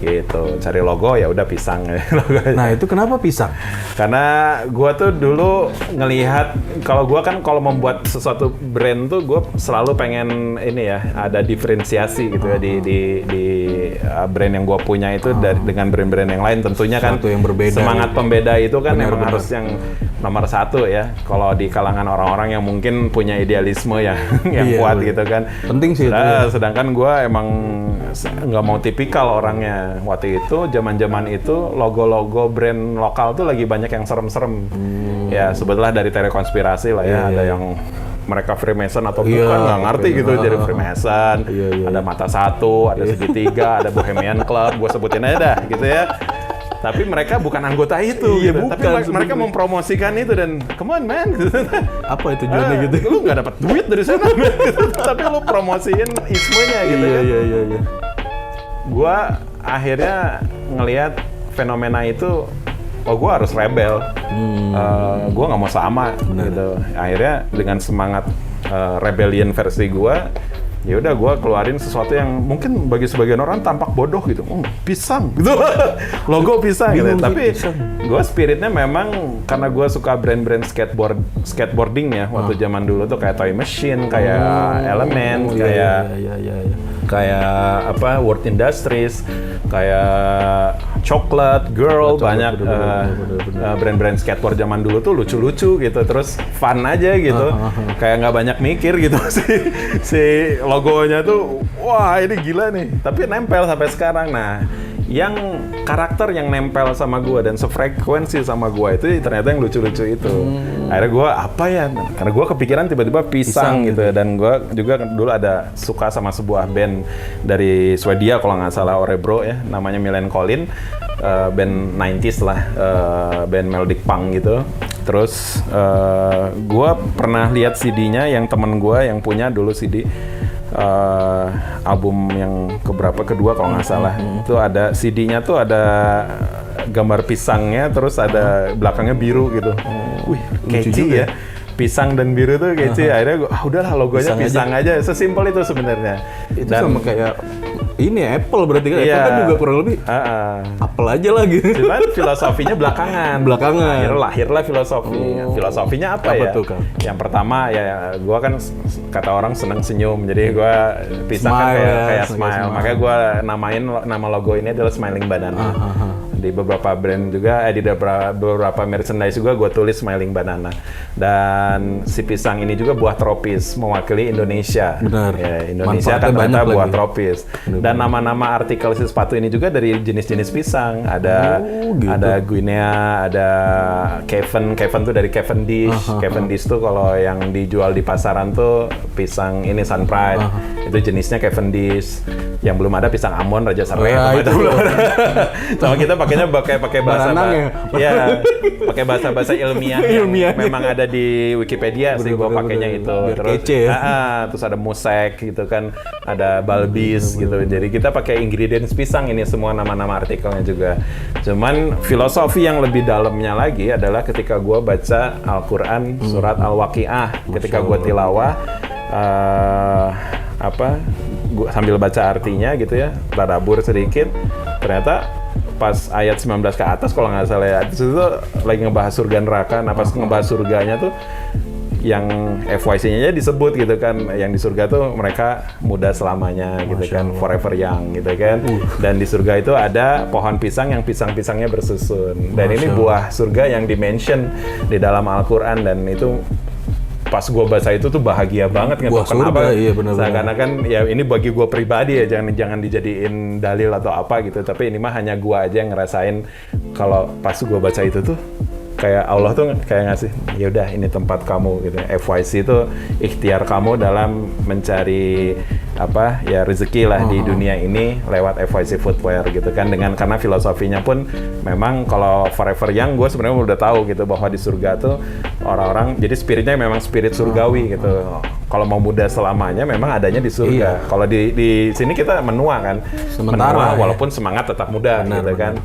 A: gitu. Cari logo ya udah pisang logonya.
B: Nah itu kenapa pisang?
A: Karena gue tuh dulu ngelihat, kalau gue kan kalau membuat sesuatu brand tuh gue selalu pengen ini ya, ada diferensiasi gitu ya di brand yang gue punya itu dengan brand-brand yang lain tentunya kan.
B: Sesuatu yang berbeda
A: Semangat
B: gitu.
A: pembeda itu kan
B: Benar,
A: memang
B: benar.
A: harus yang nomor satu ya. Kalau di kalangan orang-orang yang mungkin punya idealisme yang
B: Iya,
A: kuat
B: benar.
A: gitu kan.
B: Penting sih itu ya.
A: Sedangkan gue emang nggak mau tipikal orangnya. Waktu itu, zaman-zaman itu logo-logo brand lokal tuh lagi banyak yang serem-serem. Ya sebetulnya dari teori konspirasi lah ya. Ada yang mereka Freemason atau
B: Iya,
A: bukan, nggak ngerti
B: oke.
A: gitu jadi Freemason.
B: Iya.
A: Ada mata satu, ada segitiga, ada Bohemian Club. Gue sebutin aja dah gitu ya. Tapi mereka bukan anggota itu.
B: Iya,
A: gitu.
B: bukan
A: Tapi mereka
B: sebenarnya.
A: mempromosikan itu dan come on man.
B: Apa tujuannya gitu?
A: Lu nggak dapat duit dari sana, tapi lu promosiin ismenya gitu kan.
B: Iya.
A: Gua akhirnya ngelihat fenomena itu oh gue harus rebel, gue nggak mau sama gitu. Akhirnya dengan semangat rebellion versi gue, ya udah gue keluarin sesuatu yang mungkin bagi sebagian orang tampak bodoh gitu, pisang gitu, logo pisang gitu. Tapi gue spiritnya memang karena gue suka brand-brand skateboarding ya waktu zaman dulu tuh kayak Toy Machine, kayak Element, kayak apa World Industries, kayak Chocolate Girl, banyak brand-brand skateboard zaman dulu tuh lucu-lucu gitu, terus fun aja gitu, kayak nggak banyak mikir gitu si logonya tuh, wah ini gila nih, tapi nempel sampai sekarang. Nah, yang karakter yang nempel sama gue dan sefrekuensi sama gue itu ternyata yang lucu-lucu itu. Akhirnya gue apa ya? Karena gue kepikiran tiba-tiba pisang gitu. Dan gue juga dulu ada suka sama sebuah band dari Swedia kalau nggak salah, Orebro ya, namanya Millencolin, band 90s lah, band melodic punk gitu. Terus gue pernah lihat CD-nya yang temen gue yang punya dulu CD. Album yang kedua kalau nggak salah, itu ada CD-nya tuh ada gambar pisangnya, terus ada belakangnya biru gitu. Wih, catchy ya. Pisang dan biru tuh catchy. Akhirnya gue, udahlah logonya pisang aja. Sesimpel itu sebenarnya.
B: Itu dan sama kayak ini Apple berarti kan? Apple kan juga kurang lebih Apple aja lah gitu.
A: Cuman filosofinya belakangan. Lahirlah filosofi. Filosofinya apa ya? Tuh, kan? Yang pertama ya, gue kan kata orang senang senyum, jadi gue pisang kan kayak smile. Makanya gue namain nama logo ini adalah Smiling Banana. Di beberapa brand juga, di beberapa merchandise juga gue tulis Smiling Banana. Dan si pisang ini juga buah tropis, mewakili Indonesia.
B: Benar.
A: Ya, Indonesia kan ternyata buah tropis. Dan nama-nama artikel si sepatu ini juga dari jenis-jenis pisang. Ada Guinea, ada Kevin tuh dari Cavendish. Cavendish tuh kalau yang dijual di pasaran tuh pisang ini Sun Pride. Itu jenisnya Cavendish. Yang belum ada pisang Ambon, Raja Sarwe. Itu belum ada. Sama kita pakainya pakai bahasa pakai bahasa ilmiah. Memang ada di Wikipedia sih gua pakainya itu. Terus
B: kece ya.
A: Terus ada musek gitu kan, ada balbis gitu. Jadi kita pakai ingredients pisang ini semua, nama-nama artikelnya juga. Cuman filosofi yang lebih dalamnya lagi adalah ketika gua baca Al-Qur'an surat Al-Waqiah, ketika gua tilawah gua sambil baca artinya gitu ya, tadabbur sedikit, ternyata pas ayat 19 ke atas kalau nggak salah ya, itu lagi ngebahas surga neraka. Nah pas ngebahas surganya tuh yang FYC-nya disebut gitu kan, yang di surga tuh mereka muda selamanya gitu kan, forever young gitu kan. Dan di surga itu ada pohon pisang yang pisang-pisangnya bersusun. Dan ini buah surga yang dimention di dalam Al-Qur'an, dan itu pas gue baca itu tuh bahagia banget, nggak tahu kenapa.
B: Iya,
A: karena kan ya ini bagi gue pribadi ya, jangan dijadiin dalil atau apa gitu. Tapi ini mah hanya gue aja yang ngerasain kalau pas gue baca itu tuh kayak Allah tuh kayak ngasih, ya udah ini tempat kamu gitu. FYC itu ikhtiar kamu dalam mencari apa ya rezeki lah di dunia ini lewat FYC Footwear gitu kan. Karena filosofinya pun memang kalau forever young, gue sebenarnya udah tahu gitu bahwa di surga tuh orang-orang, jadi spiritnya memang spirit surgawi gitu. Kalau mau muda selamanya memang adanya di surga. Kalau di sini kita menua kan,
B: sementara
A: walaupun semangat tetap muda gitu kan.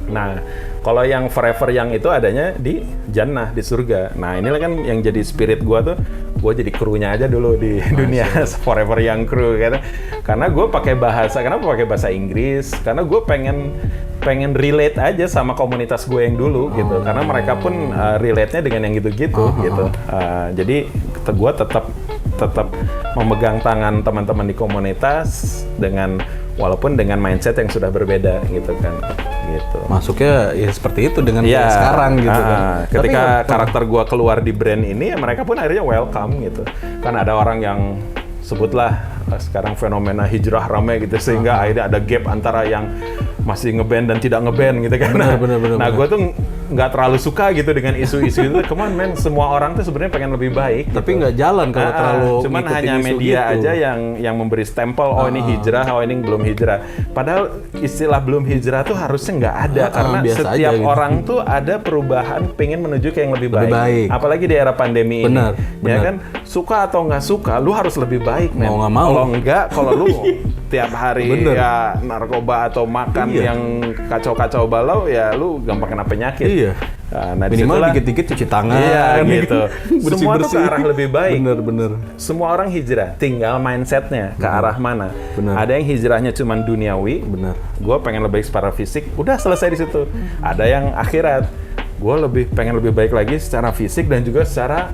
A: Nah, kalau yang forever young itu adanya di Jannah, di surga. Nah, inilah kan yang jadi spirit gue tuh, gue jadi krunya aja dulu di dunia forever young crew gitu. Karena gue pakai bahasa Inggris, karena gue pengen relate aja sama komunitas gue yang dulu gitu. Karena mereka pun relate-nya dengan yang gitu-gitu gitu. Jadi gue tetap memegang tangan teman-teman di komunitas walaupun dengan mindset yang sudah berbeda gitu kan. Gitu.
B: Masuknya ya seperti itu dengan sekarang gitu kan.
A: Ketika karakter gua keluar di brand ini, ya mereka pun akhirnya welcome gitu. Kan ada orang yang sebutlah sekarang fenomena hijrah ramai gitu, sehingga akhirnya ada gap antara yang masih ngeband dan tidak ngeband gitu kan. Nah, gue tuh nggak terlalu suka gitu dengan isu-isu itu. Come on man, semua orang tuh sebenarnya pengen lebih baik.
B: Tapi nggak jalan kalau terlalu.
A: Cuman hanya media gitu aja yang memberi stempel, oh ini hijrah, oh ini belum hijrah. Padahal istilah belum hijrah tuh harusnya nggak ada, karena setiap
B: gitu
A: orang tuh ada perubahan, pengen menuju ke yang lebih baik. Apalagi di era pandemi ini.
B: Benar.
A: Ya kan, suka atau nggak suka, lu harus lebih baik, men.
B: Mau nggak mau.
A: Kalau enggak, kalau lu tiap hari
B: Bener.
A: ya narkoba atau makan
B: Iya.
A: yang kacau-kacau balau, ya lu gampang kena penyakit.
B: Iya.
A: Nah,
B: Minimal
A: disitulah-
B: dikit-dikit cuci tangan.
A: Iya, gitu.
B: Bersih-bersih.
A: Semua tuh ke arah lebih baik.
B: Bener.
A: Semua orang hijrah, tinggal mindsetnya ke arah mana.
B: Bener.
A: Ada yang hijrahnya cuma duniawi,
B: Bener.
A: gue pengen lebih baik secara fisik, udah selesai di situ. Ada yang akhirat, gue pengen lebih baik lagi secara fisik dan juga secara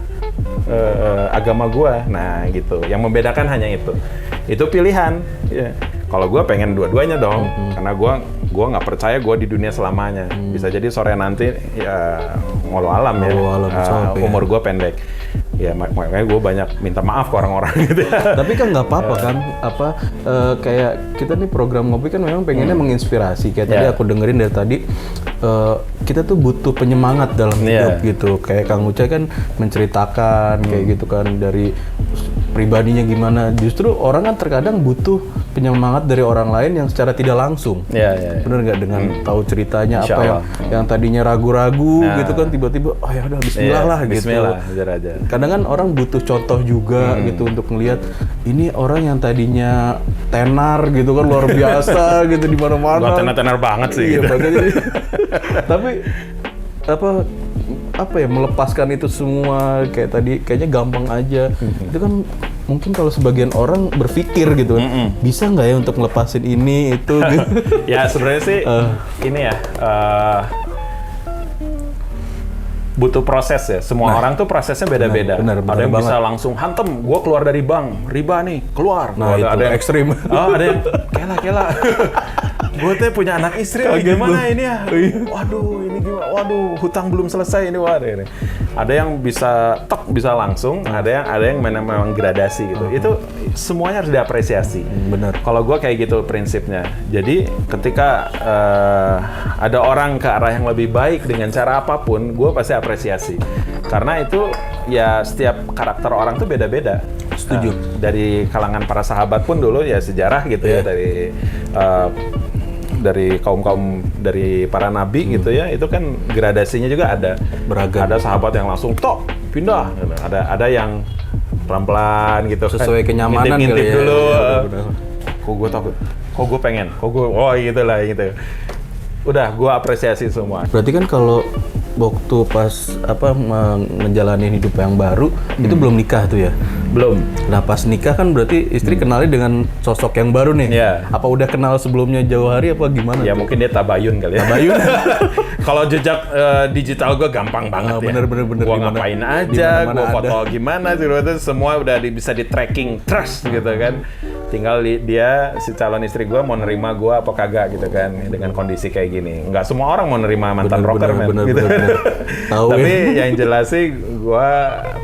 A: agama gue. Nah gitu, yang membedakan hanya itu. Itu pilihan. Ya. Kalau gue pengen dua-duanya dong, karena gue nggak percaya gue di dunia selamanya. Bisa jadi sore nanti ya walau alam ya,
B: Walau alam, capek ya.
A: umur gue pendek. Ya makanya gue banyak minta maaf ke orang-orang gitu ya.
B: Tapi kan nggak apa-apa kan, kayak kita nih program ngopi kan memang pengennya menginspirasi. Kayak tadi
A: Yeah.
B: aku dengerin dari tadi, kita tuh butuh penyemangat dalam hidup
A: Yeah.
B: gitu. Kayak Kang Ucai kan menceritakan kayak gitu kan dari pribadinya gimana. Justru orang kan terkadang butuh penyemangat dari orang lain yang secara tidak langsung.
A: Iya.
B: Bener nggak, dengan tahu ceritanya
A: Insya
B: apa
A: Allah.
B: yang tadinya ragu-ragu
A: Nah.
B: gitu kan, tiba-tiba oh ya udah Bismillah
A: Iya,
B: lah gitu.
A: Bismillah, hajar aja.
B: Kadang kan orang butuh contoh juga gitu untuk ngelihat ini orang yang tadinya tenar gitu kan luar biasa gitu di mana-mana.
A: Gua tenar-tenar banget sih
B: Iya,
A: gitu.
B: makanya. Tapi apa ya, melepaskan itu semua kayak tadi kayaknya gampang aja. Itu kan mungkin kalau sebagian orang berpikir gitu kan, bisa nggak ya untuk ngelepasin ini itu gitu.
A: Ya sebenarnya sih ini ya butuh proses ya. Semua orang tuh prosesnya beda-beda.
B: benar
A: Ada yang bisa
B: banget.
A: langsung hantem, gue keluar dari bank, riba nih, keluar.
B: Nah, itu
A: ada yang
B: ekstrim.
A: Oh, ada yang kela. Gue tuh punya anak istri,
B: Kaget
A: gimana
B: gua.
A: ini ya? Waduh, ini gimana? Waduh, hutang belum selesai ini. Waduh, ini. Ada yang bisa bisa langsung, ada yang memang gradasi gitu. Itu semuanya harus diapresiasi.
B: Benar.
A: Kalau gue kayak gitu prinsipnya. Jadi ketika ada orang ke arah yang lebih baik dengan cara apapun, gue pasti apresiasi. Karena itu ya setiap karakter orang tuh beda-beda.
B: Setuju.
A: Dari kalangan para sahabat pun dulu ya sejarah gitu ya, dari kaum-kaum dari para nabi gitu ya, itu kan gradasinya juga ada.
B: Beragam.
A: Ada sahabat yang langsung tok pindah. Ada yang pelan-pelan gitu.
B: Sesuai kenyamanan
A: ngintip
B: kali ya.
A: dulu.
B: Iya, benar.
A: Kok gue takut, kok gue pengen, oh gitu lah gitu. Udah, gue apresiasi semua.
B: Berarti kan kalau waktu pas menjalani hidup yang baru itu belum nikah tuh ya?
A: Belum.
B: Nah pas nikah kan berarti istri kenalnya dengan sosok yang baru nih.
A: Iya.
B: Apa udah kenal sebelumnya jauh hari apa gimana?
A: Ya
B: tuh?
A: mungkin dia tabayun kali ya.
B: Tabayun.
A: Kalau jejak digital gue gampang banget ya.
B: Bener.
A: Gue
B: Dimana-
A: ngapain aja,
B: dimana-mana
A: gue foto gimana, itu semua udah bisa di tracking, trust gitu kan. Tinggal dia, si calon istri gue mau nerima gue apa kagak gitu kan, dengan kondisi kayak gini. Nggak semua orang mau nerima mantan rocker, men. Gitu.
B: Bener. Tahu
A: Tapi
B: ya.
A: yang jelas sih gue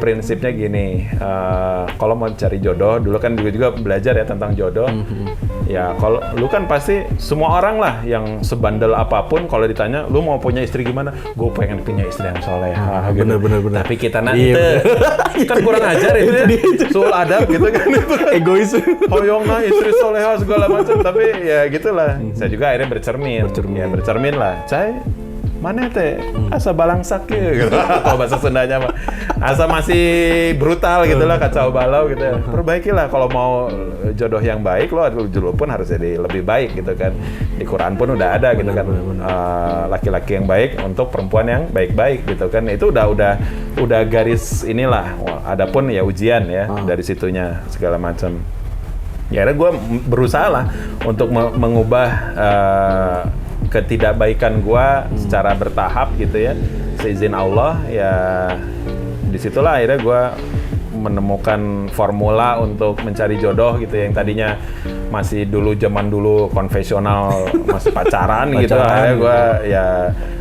A: prinsipnya gini, kalau mau cari jodoh, dulu kan juga belajar ya tentang jodoh. Ya kalau lu kan pasti semua orang lah yang sebandel apapun, kalau ditanya lu mau punya istri gimana, gue pengen punya istri yang soleha gitu.
B: Bener.
A: Tapi kita nanti
B: Iya,
A: kan kurang ajar itu ya, soal adab gitu kan.
B: Egois.
A: Hoyongna istri soleha segala macam, tapi ya gitulah. Saya juga akhirnya bercermin lah. Cai, mana teh asa balangsak ya gitu. Kalau bahasa Sundanya mah asa masih brutal gitu lah, kacau balau gitu ya. Perbaikilah kalau mau jodoh yang baik, lo dulu pun harus jadi lebih baik gitu kan. Di Quran pun udah ada gitu kan, laki-laki yang baik untuk perempuan yang baik-baik gitu kan. Itu udah garis inilah. Adapun ya ujian ya dari situnya segala macam. Ya akhirnya gue berusaha lah untuk mengubah ketidakbaikan gue secara bertahap gitu ya, seizin Allah ya. Disitulah akhirnya gue menemukan formula untuk mencari jodoh gitu ya, yang tadinya masih zaman dulu konvensional, masih pacaran gitu. Akhirnya gue ya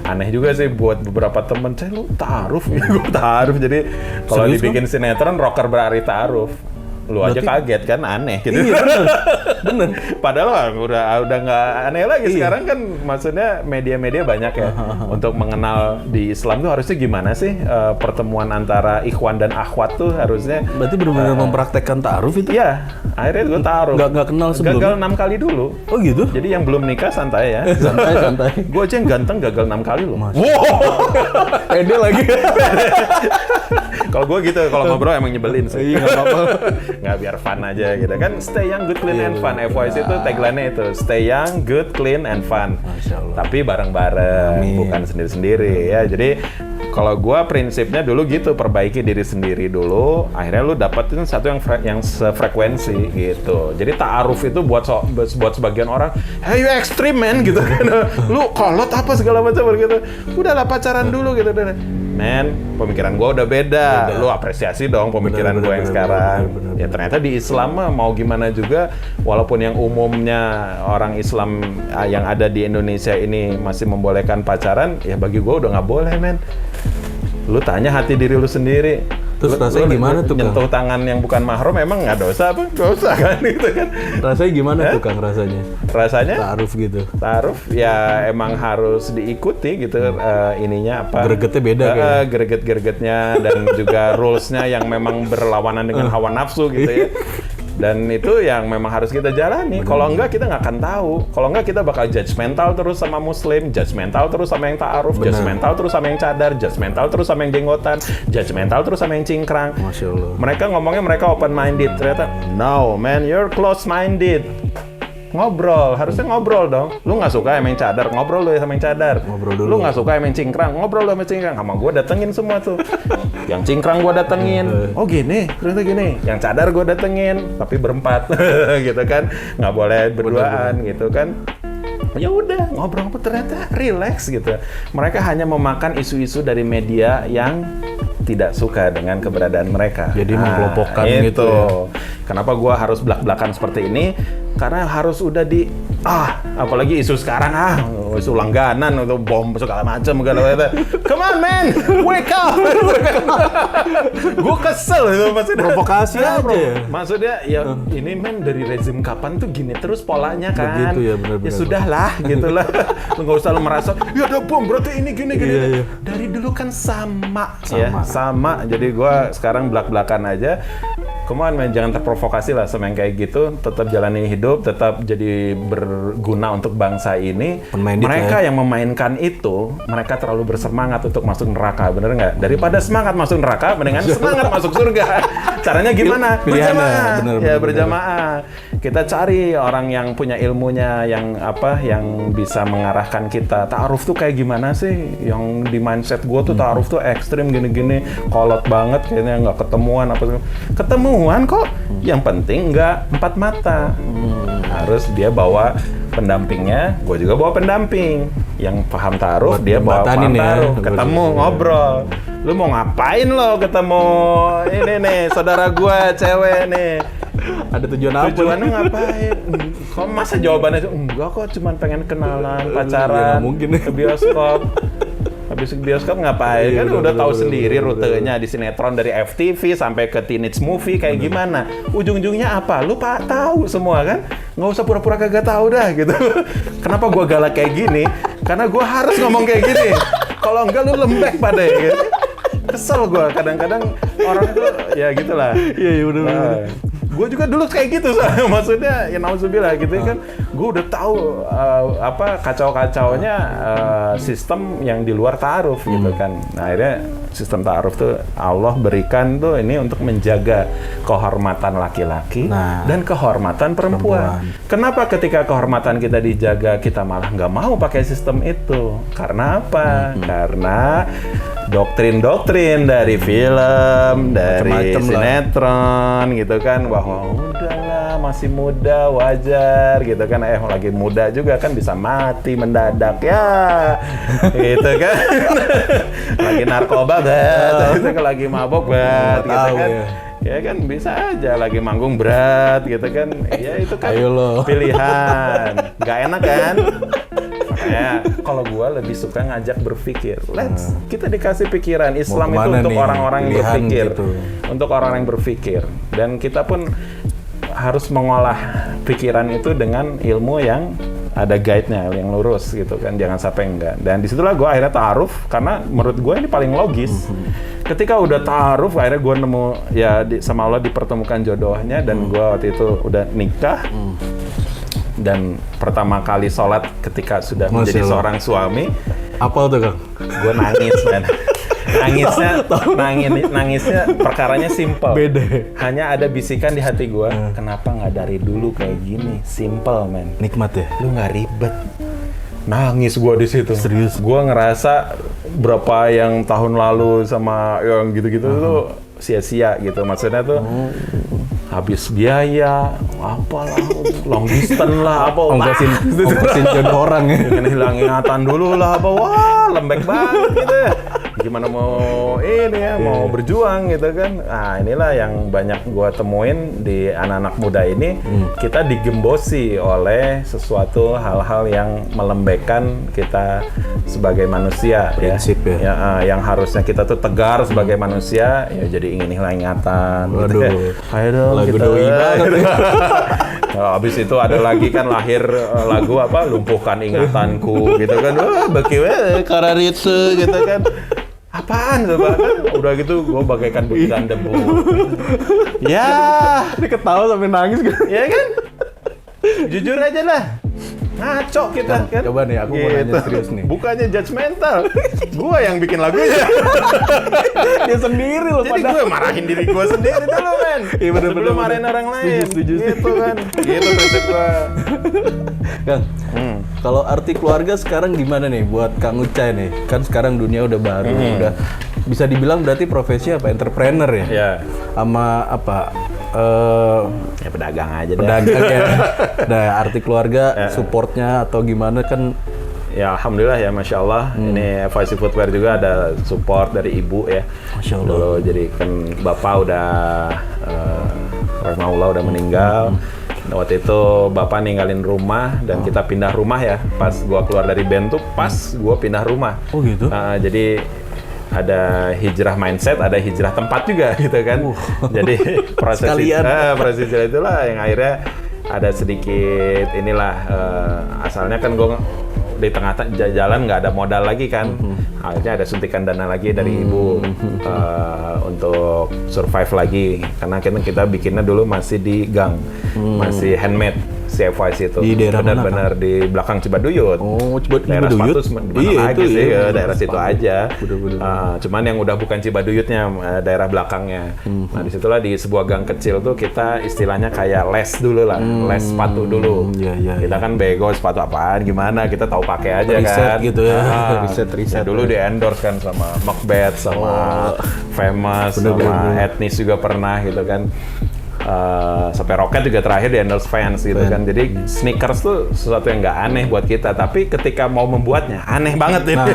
A: aneh juga sih buat beberapa temen, "Cai, lu ta'aruf?" Gue ta'aruf. Jadi kalau
B: Serius,
A: dibikin sinetron rocker berarti ta'aruf. Lu aja kaget kan, aneh gitu.
B: Iya bener.
A: Padahal udah nggak aneh lagi. Sekarang kan maksudnya media-media banyak ya untuk mengenal di Islam tuh harusnya gimana sih pertemuan antara ikhwan dan akhwat tuh harusnya.
B: Berarti benar-benar mempraktekkan ta'aruf itu?
A: Iya, akhirnya gue taruh.
B: Nggak kenal sebelumnya?
A: Gagal 6 kali dulu.
B: Oh gitu?
A: Jadi yang belum nikah santai ya.
B: Santai.
A: Gue aja yang ganteng gagal 6 kali loh.
B: Pede lagi.
A: Kalau gue gitu, kalau ngobrol emang nyebelin sih.
B: Iya, nggak apa-apa.
A: Nggak, biar fun aja gitu kan. Stay young, good, clean, and fun. FYC itu tagline-nya itu. Stay young, good, clean, and fun.
B: Masya Allah.
A: Tapi bareng-bareng,
B: Amin.
A: bukan sendiri-sendiri ya. Jadi kalau gue prinsipnya dulu gitu, perbaiki diri sendiri dulu. Akhirnya lu dapetin satu yang sefrekuensi gitu. Jadi ta'aruf itu buat sebagian orang, hey you extreme man gitu kan. Lu kolot apa segala macam gitu. Udahlah pacaran dulu gitu. Men, pemikiran gue udah beda. Lu apresiasi dong pemikiran gue yang sekarang.
B: bener.
A: Ya ternyata di Islam mah mau gimana juga, walaupun yang umumnya orang Islam yang ada di Indonesia ini masih membolehkan pacaran, ya bagi gue udah nggak boleh, men. Lu tanya hati diri lu sendiri.
B: Terus rasanya gimana tuh, Kang?
A: Nyentuh tangan yang bukan mahram emang nggak dosa apa? Dosa kan gitu kan.
B: Rasanya gimana tuh, Kang, rasanya?
A: Rasanya
B: Ta'aruf gitu.
A: taruh ya emang harus diikuti gitu ininya apa?
B: Gregetnya beda kayaknya.
A: Greget-gregetnya dan juga rules-nya yang memang berlawanan dengan hawa nafsu gitu ya. Dan itu yang memang harus kita jalani. Kalau enggak kita nggak akan tahu. Kalau enggak kita bakal judgmental terus sama Muslim, judgmental terus sama yang ta'aruf, judgmental terus sama yang cadar, judgmental terus sama yang jenggotan, judgmental terus sama yang cingkrang.
B: Masya Allah.
A: Mereka ngomongnya mereka open minded, ternyata no man, you're close minded. Ngobrol, harusnya ngobrol dong. Lu nggak suka sama yang cadar, ngobrol lu sama yang cadar.
B: Ngobrol dulu.
A: Lu nggak suka sama yang cingkrang, ngobrol lu sama cingkrang. Sama gue datengin semua tuh. Yang cingkrang gue datengin. Oh gini, ternyata gini. Yang cadar gue datengin, tapi berempat, gitu kan. Nggak boleh berduaan, gitu kan. Ya udah ngobrol, ternyata relax gitu. Mereka hanya memakan isu-isu dari media yang tidak suka dengan keberadaan mereka.
B: Jadi mengkelompokkan
A: itu.
B: gitu ya.
A: Kenapa gua harus belak-belakan seperti ini? Karena harus udah apalagi isu sekarang isu langganan atau bom segala macam gitu. Come on man, wake up. Gua kesel itu maksudnya.
B: Provokasi aja ya?
A: Maksudnya ya ini men dari rezim kapan tuh gini terus polanya kan.
B: Begitu ya, benar-benar.
A: Ya sudahlah gitulah. Lu nggak usah lu merasa ya ada bom berarti ini gini.
B: Iya.
A: Dari dulu kan sama. Sama. Jadi gua sekarang belak-belakan aja. Come on man, jangan terprovokasi lah sama yang kayak gitu. Tetap jalani hidup, tetap jadi berguna untuk bangsa ini. Mereka yang memainkan itu, mereka terlalu bersemangat untuk masuk neraka, bener nggak? Daripada semangat masuk neraka, mendingan semangat masuk surga. Caranya gimana? Berjamaah. Ya berjamaah. Kita cari orang yang punya ilmunya, yang bisa mengarahkan kita. Ta'aruf tuh kayak gimana sih? Yang di mindset gue tuh ta'aruf tuh ekstrim gini-gini, kolot banget kayaknya nggak ketemuan ketemuan kok. Yang penting nggak empat mata. Harus dia bawa pendampingnya, gue juga bawa pendamping. Yang paham ta'aruf, dia bawa paham ta'aruf. Ketemu, ngobrol. Lu mau ngapain lo ketemu ini nih, saudara gue cewek nih.
B: Ada tujuan apa?
A: Tujuannya ngapain? Kok masa jawabannya enggak kok, cuman pengen kenalan, pacaran,
B: mungkin.
A: ke bioskop. Habis bioskop ngapain?
B: Iya,
A: Kan udah tahu
B: bener,
A: sendiri rutenya di sinetron dari FTV sampai ke teenage movie kayak gimana. Ujung-ujungnya apa? Lu tahu semua kan? Nggak usah pura-pura kagak tahu dah gitu. Kenapa gua galak kayak gini? Karena gua harus ngomong kayak gini. Kalau enggak lu lembek pada gitu. Kesel gua kadang-kadang orang itu ya gitulah.
B: Iya benar.
A: Gue juga dulu kayak gitu, maksudnya ya nauzubillah gitu kan. Gue udah tahu kacau-kacaunya sistem yang di luar ta'aruf gitu kan. Nah, akhirnya sistem ta'aruf tuh Allah berikan tuh ini untuk menjaga kehormatan laki-laki dan kehormatan perempuan. Kenapa ketika kehormatan kita dijaga kita malah nggak mau pakai sistem itu? Karena apa? Karena doktrin-doktrin dari film, dari sinetron gitu kan, bahwa udahlah masih muda wajar gitu kan, lagi muda juga kan bisa mati mendadak ya gitu kan. Lagi narkoba gitu kan, lagi mabok gitu kan. Ya kan bisa aja lagi manggung berat gitu kan. Ya itu kan pilihan. Nggak enak kan? Makanya kalau gue lebih suka ngajak berpikir. Kita dikasih pikiran. Islam itu untuk orang-orang yang berpikir. Gitu. Untuk orang-orang yang berpikir. Dan kita pun harus mengolah pikiran itu dengan ilmu yang ada guide-nya, yang lurus gitu kan. Jangan sampai enggak. Dan disitulah gue akhirnya ta'aruf. Karena menurut gue ini paling logis. Ketika udah ta'aruf, akhirnya gue nemu sama Allah dipertemukan jodohnya. Dan gue waktu itu udah nikah. Dan pertama kali sholat ketika sudah menjadi seorang suami.
B: Apa tuh Kang?
A: Gue nangis man. nangisnya perkaranya simple.
B: Beda.
A: Hanya ada bisikan di hati gue, kenapa nggak dari dulu kayak gini? Simple, men.
B: Nikmat ya?
A: Lu nggak ribet. Nangis gue di situ.
B: Serius?
A: Gue ngerasa berapa yang tahun lalu sama yang gitu-gitu tuh sia-sia gitu. Maksudnya tuh habis biaya, apalah, long distance lah, apa,
B: ongkosin jodoh orang ya.
A: Kan hilang ingatan dulu lah, apa, wah lembek banget gitu ya. Gimana mau ini ya, mau berjuang gitu kan. Nah inilah yang banyak gua temuin di anak-anak muda ini, kita digembosi oleh sesuatu hal-hal yang melembekkan kita sebagai manusia.
B: Prinsip ya.
A: Yang harusnya kita tuh tegar sebagai manusia, ya jadi ingin hilang ingatan. Gitu ya. Ayo dong,
B: lagu
A: kita,
B: doi banget ya.
A: Nah, habis itu ada lagi kan lahir lagu apa, lumpuhkan ingatanku gitu kan. Wah, beki kararitu gitu kan. Apaan tuh, Pak? Kan udah gitu gue bagaikan butiran debu. Ya,
B: Dia ketawa sampai nangis kan.
A: ya kan? Jujur aja lah. Ngaco kita kan.
B: Coba nih, aku mau nanya serius nih.
A: Bukannya judgmental. Gua yang bikin lagunya.
B: Dia sendiri loh.
A: Jadi gue marahin diri gue sendiri dulu, men.
B: Iya, bener,
A: Sebelum
B: bener,
A: marahin orang lain.
B: Setuju.
A: Gitu kan. Gitu prinsip gue.
B: Kang, kalau arti keluarga sekarang gimana nih buat Kang Ucai nih? Kan sekarang dunia udah baru, udah bisa dibilang berarti profesi apa? Entrepreneur ya?
A: Ya.
B: Sama apa?
A: Ya pedagang aja deh.
B: Pedagang ya. Nah, arti keluarga, supportnya atau gimana kan?
A: Ya alhamdulillah ya, masya Allah. Ini FYC Footwear juga ada support dari ibu ya.
B: Masya Allah.
A: Dulu jadi kan bapak udah rahimahullah udah meninggal. Waktu itu bapak ninggalin rumah dan kita pindah rumah ya. Pas gua keluar dari band tuh pas gua pindah rumah.
B: Oh gitu?
A: Jadi ada hijrah mindset, ada hijrah tempat juga gitu kan. Jadi proses hijrah itulah yang akhirnya ada sedikit inilah asalnya kan gue di tengah jalan nggak ada modal lagi kan. Akhirnya ada suntikan dana lagi dari ibu untuk survive lagi karena kita bikinnya dulu masih di gang, masih handmade. CFYC itu
B: di daerah
A: benar-benar di belakang Cibaduyut.
B: Oh,
A: daerah
B: Cibaduyut.
A: Sepatu lagi
B: itu
A: sih,
B: iya,
A: daerah situ aja.
B: Bener.
A: Cuman yang udah bukan Cibaduyutnya, daerah belakangnya. Nah disitulah di sebuah gang kecil tuh kita istilahnya kayak les dulu lah, les sepatu dulu. Kita kan bego sepatu apaan, gimana kita tahu pakai aja
B: riset
A: kan.
B: Gitu ya, riset.
A: Ya, dulu di endorse kan sama Macbeth, sama Famous, sama Etnis juga pernah gitu kan. Sampai Rocket juga terakhir di endorse Vans gitu kan. Jadi sneakers tuh sesuatu yang nggak aneh buat kita, tapi ketika mau membuatnya aneh banget ini.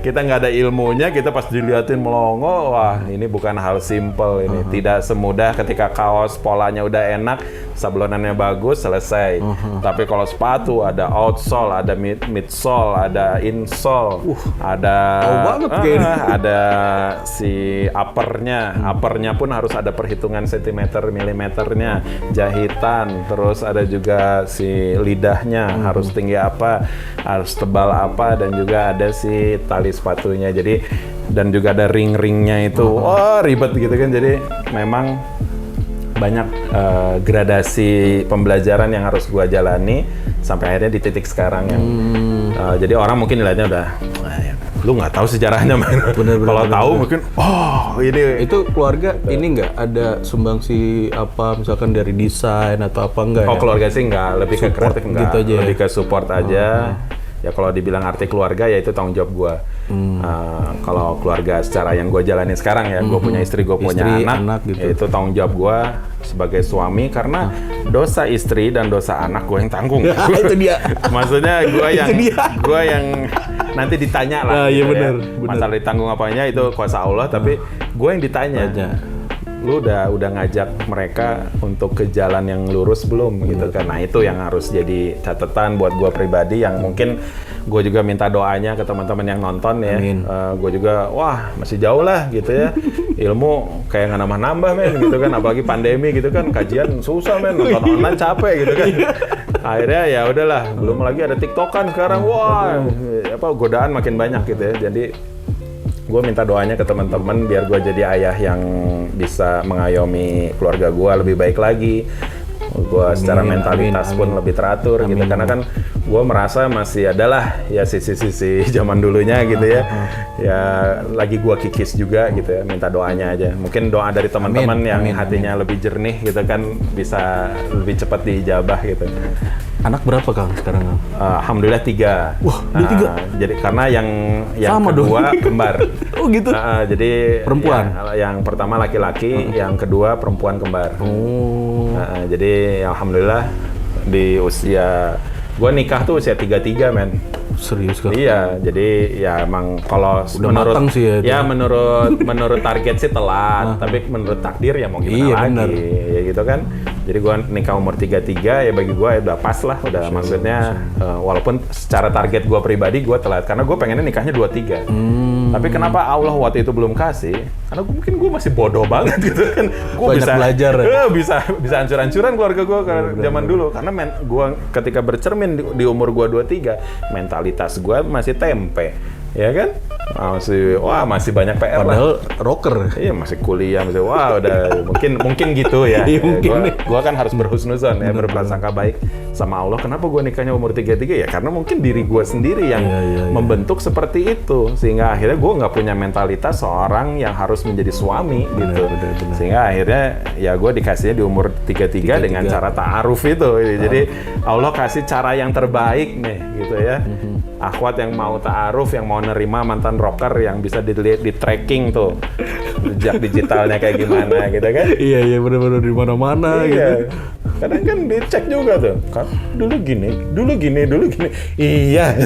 A: Kita nggak ada ilmunya, kita pas diliatin melongo, wah ini bukan hal simple ini. Tidak semudah ketika kaos polanya udah enak, sablonannya bagus, selesai. Tapi kalau sepatu ada outsole, ada midsole, ada insole, ada si uppernya pun harus ada perhitungan sentimeter milimeternya, jahitan, terus ada juga si lidahnya harus tinggi apa, harus tebal apa, dan juga ada si tali sepatunya. Jadi dan juga ada ring-ringnya itu, ribet gitu kan. Jadi memang banyak gradasi pembelajaran yang harus gua jalani sampai akhirnya di titik sekarang yang jadi orang mungkin nilainya udah lu nggak tahu sejarahnya, men. Kalau tahu mungkin ini
B: itu keluarga ini nggak ada sumbangsi apa misalkan dari desain atau apa enggak?
A: Keluarga sih nggak, lebih ke kreatif enggak,
B: gitu aja,
A: lebih ke support aja. Ya kalau dibilang arti keluarga ya itu tanggung jawab gua. Kalau keluarga secara yang gue jalani sekarang ya, gue punya istri, gue punya anak gitu. Ya itu tanggung jawab gue sebagai suami karena dosa istri dan dosa anak gue yang tanggung.
B: Itu dia.
A: Maksudnya gue yang nanti ditanya lah.
B: Iya
A: gitu
B: benar.
A: Masalah ditanggung apanya itu kuasa Allah, tapi gue yang ditanya. Lu udah ngajak mereka untuk ke jalan yang lurus belum gitu kan. Nah itu yang harus jadi catatan buat gue pribadi, yang mungkin gue juga minta doanya ke teman-teman yang nonton ya. Gue juga masih jauh lah gitu ya. Ilmu kayak nggak nambah-nambah, men, gitu kan. Apalagi pandemi gitu kan, kajian susah, men, nonton online capek gitu kan. Akhirnya ya udahlah, belum lagi ada TikTokan sekarang. Godaan makin banyak gitu ya. Jadi gue minta doanya ke teman-teman biar gue jadi ayah yang bisa mengayomi keluarga gue lebih baik lagi. gue secara
B: Amin,
A: mentalitas
B: amin,
A: pun
B: amin.
A: lebih teratur gitu,
B: Amin.
A: karena kan gue merasa masih adalah ya sisi-sisi zaman dulunya gitu ya, ya lagi gue kikis juga gitu ya, minta doanya aja, mungkin doa dari teman-teman
B: Amin,
A: yang
B: amin,
A: hatinya lebih jernih gitu kan, bisa lebih cepat diijabah gitu.
B: Anak berapa Kang sekarang Kang?
A: Alhamdulillah 3.
B: Wah, udah 3?
A: Jadi karena yang
B: Sama
A: kedua
B: dong.
A: kembar.
B: Oh gitu?
A: Jadi
B: Perempuan?
A: yang pertama laki-laki, yang kedua perempuan kembar.
B: Oh.
A: Jadi alhamdulillah di usia gue nikah tuh usia 33 men.
B: Serius Kang?
A: Iya, jadi ya emang kalau
B: Udah matang sih ya itu.
A: ya menurut target sih telat, tapi menurut takdir ya mau gimana
B: Iya,
A: lagi,
B: bener.
A: ya gitu kan. Jadi gua nikah umur 33 ya bagi gua ya udah pas lah, udah maksudnya walaupun secara target gua pribadi gua telat karena gua pengennya nikahnya 23. Tapi kenapa Allah waktu itu belum kasih? Karena mungkin gua masih bodoh banget gitu kan. Gua
B: Banyak belajar ya?
A: bisa hancur-hancuran keluarga gua zaman dulu karena gua ketika bercermin di umur gua 23, mentalitas gua masih tempe. Ya kan? Masih banyak PR lah.
B: Padahal rocker.
A: Iya masih kuliah, masih udah mungkin gitu ya.
B: Iya, mungkin.
A: Gua kan harus berhusnuzon ya, berprasangka baik sama Allah. Kenapa gue nikahnya umur 33 ya? Karena mungkin diri gue sendiri yang
B: Iya.
A: membentuk seperti itu, sehingga akhirnya gue nggak punya mentalitas seorang yang harus menjadi suami gitu.
B: bener.
A: Sehingga akhirnya ya gue dikasihnya di umur 33 dengan cara ta'aruf itu. Jadi Allah kasih cara yang terbaik nih gitu ya. Akhwat yang mau ta'aruf, yang mau nerima mantan rocker, yang bisa dilihat di tracking tuh jejak digitalnya kayak gimana gitu kan.
B: Iya benar-benar di mana-mana gitu.
A: Iya. Kadang kan dicek juga tuh. Kan dulu gini. Iya.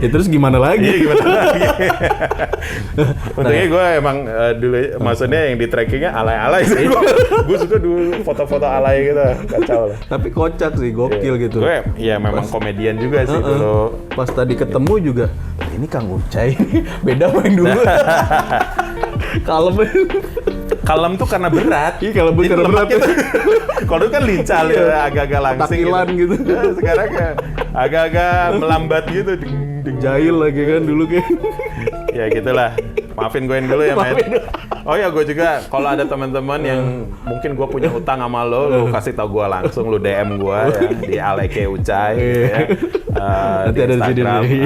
B: Ya terus gimana lagi?
A: Iya gimana lagi? Untungnya gue emang dulu maksudnya yang di trackingnya alay-alay sih. Gue suka dulu foto-foto alay gitu, kacau lah.
B: Tapi kocak sih, gokil gitu.
A: Gue ya memang komedian juga sih dulu.
B: Pas tadi ketemu juga, ini Kang Ucai beda sama yang dulu. Kalem.
A: Kalem tuh karena berat.
B: Iya, kalem
A: Jadi
B: karena
A: lemak
B: berat.
A: gitu. Kalau dulu kan lincah ya, agak-agak langsing
B: Takilan gitu.
A: Nah, sekarang kayak agak-agak melambat gitu.
B: Jahil lagi kan dulu kayak.
A: Ya gitulah. Maafin gue yang dulu ya, men. Oh ya, gue juga kalau ada teman-teman yang mungkin gue punya utang sama lo kasih tau gue langsung, lo DM gue ya di Aleke Ucai gitu ya.
B: Nanti
A: Di
B: ada di sini
A: Instagram,
B: nih.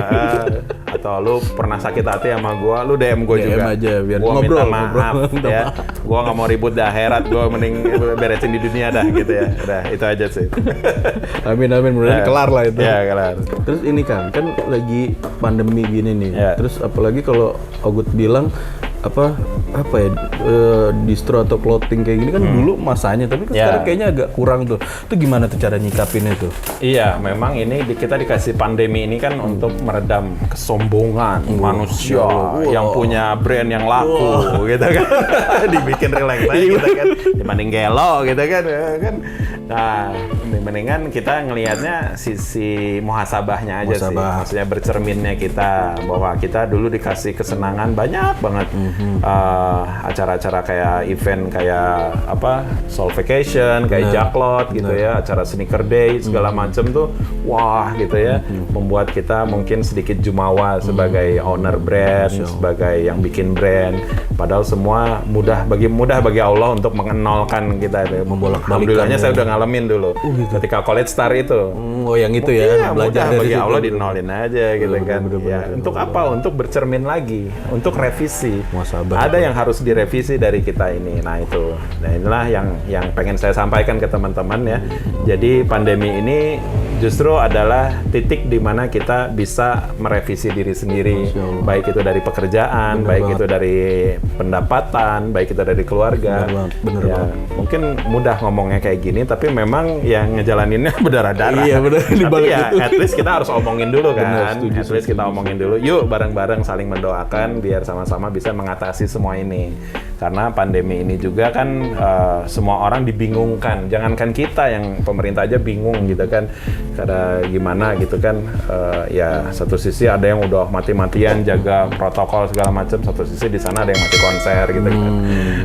A: atau lu pernah sakit hati sama gue, lu DM gue
B: DM
A: juga.
B: aja, biar
A: Gua
B: ngobrol,
A: minta maaf
B: minta
A: ya.
B: maaf.
A: Gue nggak mau ribut di akhirat, gue mending beresin di dunia dah gitu ya. Udah itu aja sih.
B: Amin, mudah-mudahan kelar lah itu.
A: Ya kelar.
B: Terus ini kan lagi pandemi gini nih.
A: Ya.
B: Terus apalagi kalau Ogut bilang apa ya distro atau clothing kayak gini kan dulu masanya, tapi kan
A: Ya.
B: sekarang kayaknya agak kurang tuh. Itu gimana tuh cara nyikapinnya tuh?
A: Iya, memang ini kita dikasih pandemi ini kan untuk meredam kesombongan manusia yang punya brand yang laku, gitu kan. Dibikin relax aja gitu kan. Dibanding gelo gitu kan. Nah, mendingan kita ngelihatnya sisi muhasabahnya aja sih.
B: Muhasabah.
A: Maksudnya bercerminnya kita bahwa kita dulu dikasih kesenangan banyak banget. Acara-acara kayak event kayak apa Soul Vacation, kayak Jacklot gitu ya, acara sneaker day segala macem tuh, wah gitu ya, membuat kita mungkin sedikit jumawa sebagai owner brand, sebagai yang bikin brand. Padahal semua mudah bagi Allah untuk mengenalkan kita.
B: Membolak-balikkan
A: Alhamdulillahnya
B: ya.
A: saya udah ngalamin dulu ketika college star itu.
B: Oh yang itu ya,
A: Iya,
B: belajar
A: mudah
B: dari
A: bagi
B: situ.
A: Allah dinolin aja gitu kan.
B: bener,
A: Ya, untuk apa? Untuk bercermin lagi, untuk revisi.
B: Muhasabah.
A: Ada yang harus direvisi dari kita ini. Nah itu, nah inilah yang pengen saya sampaikan ke teman-teman ya. Jadi pandemi ini justru adalah titik di mana kita bisa merevisi diri sendiri, baik itu dari pekerjaan, baik itu dari pendapatan, baik itu dari keluarga.
B: Bener
A: Ya, mungkin mudah ngomongnya kayak gini, tapi memang yang ngejalaninnya berdarah-darah.
B: Iya, bener. Di
A: Tapi
B: balik
A: ya,
B: itu.
A: at least kita harus omongin dulu kan.
B: Bener, setuju,
A: At least kita omongin dulu. Yuk bareng-bareng saling mendoakan biar sama-sama bisa mengatasi semua ini. Karena pandemi ini juga kan semua orang dibingungkan. Jangankan kita, yang pemerintah aja bingung gitu kan. Karena gimana gitu kan. Ya satu sisi ada yang udah mati-matian jaga protokol segala macam. Satu sisi di sana ada yang mati konser gitu kan.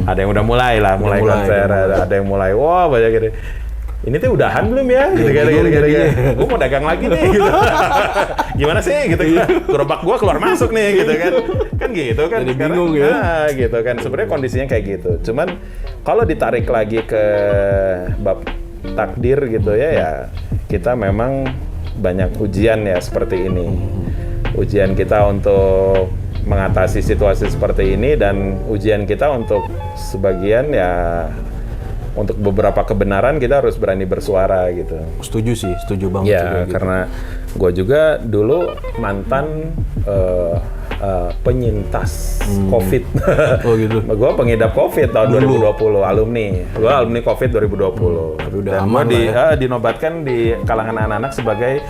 A: Ada yang udah mulai konser. Ada yang mulai wah banyak gitu. ini tuh udahan belum ya? Gitu kan, gue mau dagang lagi nih, gitu. Gimana sih, gitu kan? Gerobak gue keluar masuk nih, gitu kan? Kan gitu kan?
B: Jadi bingung ya?
A: Nah, gitu kan. Sebenarnya kondisinya kayak gitu. Cuman kalau ditarik lagi ke bab takdir gitu ya kita memang banyak ujian ya seperti ini. Ujian kita untuk mengatasi situasi seperti ini dan ujian kita untuk sebagian ya untuk beberapa kebenaran kita harus berani bersuara gitu.
B: Setuju sih, setuju banget.
A: Ya,
B: gitu.
A: karena gue juga dulu mantan penyintas COVID.
B: Oh gitu.
A: Gue pengidap COVID tahun 2020, alumni. Gue alumni COVID 2020.
B: Tapi udah
A: Dan
B: aman
A: gue
B: lah ya.
A: dinobatkan di kalangan anak-anak sebagai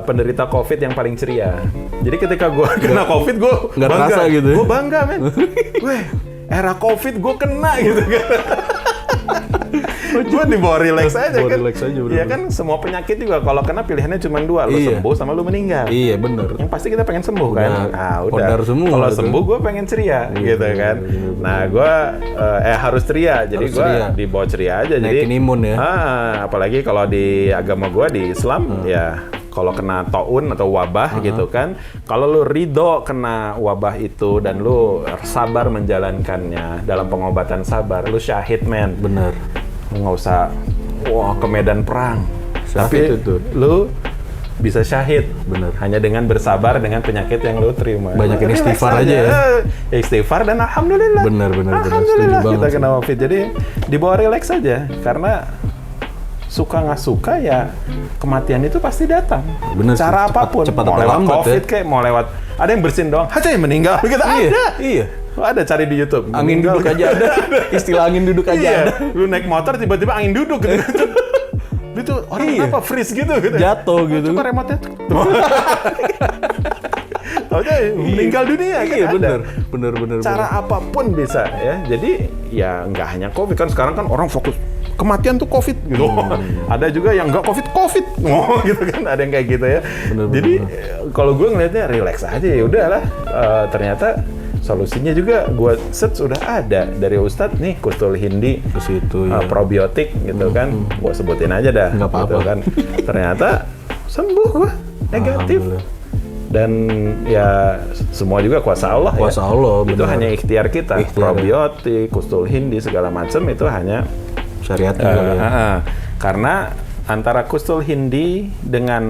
A: penderita COVID yang paling ceria. Jadi ketika gue kena COVID, gue
B: nggak
A: bangga.
B: terasa gitu ya?
A: Gue bangga, men. Weh, era COVID gue kena gitu kan. Gue dibawa relax aja
B: Bawa
A: kan.
B: relax aja, bener-bener.
A: Iya kan, semua penyakit juga kalau kena pilihannya cuma dua, lu
B: Iya.
A: sembuh sama lu meninggal.
B: Iya bener.
A: Yang pasti kita pengen sembuh kan. Nah, udah.
B: pondar semua
A: Kalau
B: gitu.
A: sembuh gue pengen ceria gitu kan. Nah, gue harus ceria. Jadi
B: Harus
A: gue
B: ceria.
A: dibawa ceria aja.
B: Naikin imun ya.
A: Apalagi kalau di agama gue di Islam ya kalau kena taun atau wabah gitu kan, kalau lu ridho kena wabah itu dan lu sabar menjalankannya dalam pengobatan sabar, lu syahid, men.
B: Bener.
A: Nggak usah ke medan perang.
B: Syahid
A: Tapi
B: itu.
A: lu bisa syahid.
B: Bener.
A: Hanya dengan bersabar dengan penyakit yang lu terima.
B: Banyakin
A: Relax
B: istighfar aja ya.
A: Istighfar dan alhamdulillah.
B: Bener.
A: Alhamdulillah
B: Setuju
A: kita
B: banget
A: kena COVID. Jadi dibawa relax aja karena suka nggak suka ya kematian itu pasti datang.
B: Bener sih,
A: Cara apapun.
B: cepat
A: mau
B: atau
A: lewat
B: lambat
A: COVID
B: ya.
A: kayak mau lewat ada yang bersin doang, aja yang meninggal gitu
B: Iya.
A: ada cari di YouTube.
B: Angin
A: Meninggal.
B: duduk aja ada. Istilah angin duduk aja
A: Iya,
B: ada.
A: lu naik motor tiba-tiba angin duduk gitu. Itu orang
B: Iya.
A: kenapa freeze gitu.
B: Jatuh gitu.
A: Coba remote-nya. Taunya meninggal dunia kan
B: Iya
A: ada.
B: bener.
A: Cara apapun bisa ya. Jadi ya nggak hanya COVID kan sekarang kan orang fokus kematian tuh COVID gitu. Ada juga yang nggak COVID gitu kan. Ada yang kayak gitu ya.
B: Bener.
A: Jadi kalau gue ngelihatnya relax aja ya udahlah. Ternyata solusinya juga gue search sudah ada dari Ustadz nih Kustul Hindi.
B: Terus itu ya.
A: Probiotik gitu kan. Gue sebutin aja dah.
B: Nggak apa-apa.
A: Gitu kan. Ternyata sembuh gue negatif.
B: Alhamdulillah.
A: Dan ya semua juga kuasa Allah
B: Kuasa
A: ya.
B: Allah,
A: Itu
B: benar.
A: hanya ikhtiar kita.
B: Ikhtiar.
A: Probiotik, Kustul Hindi segala macam itu hanya
B: Syariat juga ya.
A: karena antara Kustul Hindi dengan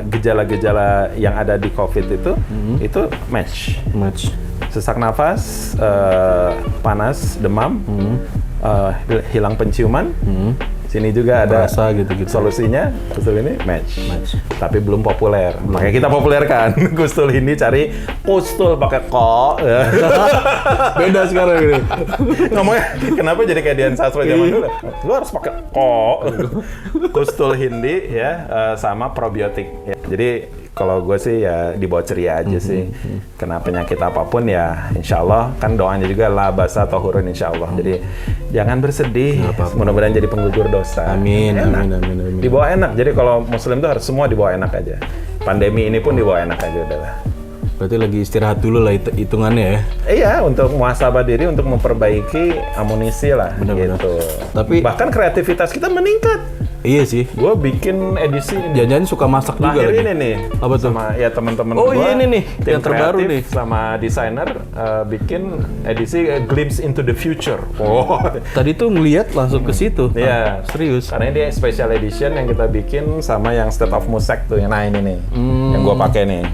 A: gejala-gejala yang ada di COVID itu match. Sesak nafas, panas, demam, hilang penciuman. Sini juga ada
B: Merasa gitu-gitu.
A: solusinya. Kustul ini match. Tapi belum populer. Makanya kita populerkan. Kustul Hindi cari Kustul pakai ko.
B: Beda sekarang gitu.
A: Ngomongnya kenapa jadi kayak Dian Sastro zaman dulu? Lu harus pakai ko. Kustul Hindi ya sama probiotik. Ya. Jadi kalau gue sih ya dibawa ceria aja sih. Kena penyakit apapun ya insya Allah kan doanya juga la basa tohurun insya Allah. Jadi jangan bersedih. Mudah-mudahan jadi penggugur dosa.
B: Amin.
A: Dibawa enak. Jadi kalau Muslim tuh harus semua dibawa enak aja. Pandemi ini pun dibawa enak aja udahlah.
B: Berarti lagi istirahat dulu lah hitungannya ya.
A: Iya, untuk muhasabah diri, untuk memperbaiki amunisi lah.
B: Benar-benar.
A: Gitu.
B: Tapi-
A: bahkan kreativitas kita meningkat.
B: Iya sih.
A: Gue bikin edisi ini.
B: Jangan-jangan suka masak juga
A: Lahir
B: lagi.
A: ini nih.
B: Apa tuh?
A: Sama ya teman-teman
B: Oh,
A: gua,
B: iya ini nih,
A: tim
B: yang terbaru
A: kreatif
B: nih.
A: sama desainer bikin edisi Glimpse into the Future. Oh.
B: Tadi tuh ngeliat langsung ke situ.
A: Iya.
B: Serius.
A: Karena ini special edition yang kita bikin sama yang State of Musik tuh. Nah ini nih, yang gue pakai nih.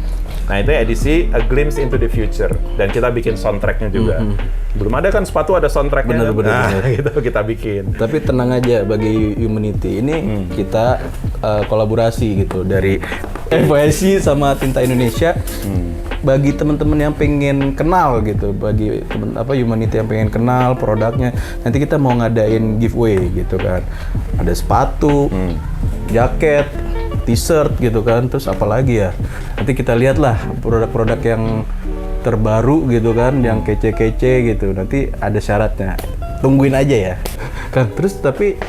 A: Nah itu edisi A Glimpse into the Future. Dan kita bikin soundtracknya juga. Belum ada kan sepatu ada soundtracknya.
B: Bener.
A: Gitu kita bikin.
B: Tapi tenang aja bagi Humanity ini kita kolaborasi gitu dari FYC sama Tinta Indonesia. Bagi teman-teman yang pengen kenal gitu, bagi teman Humanity yang pengen kenal produknya, nanti kita mau ngadain giveaway gitu kan. Ada sepatu, jaket, t-shirt gitu kan, terus apa lagi ya? Nanti kita lihatlah produk-produk yang terbaru gitu kan, yang kece-kece gitu. Nanti ada syaratnya. Tungguin aja ya. Kan terus tapi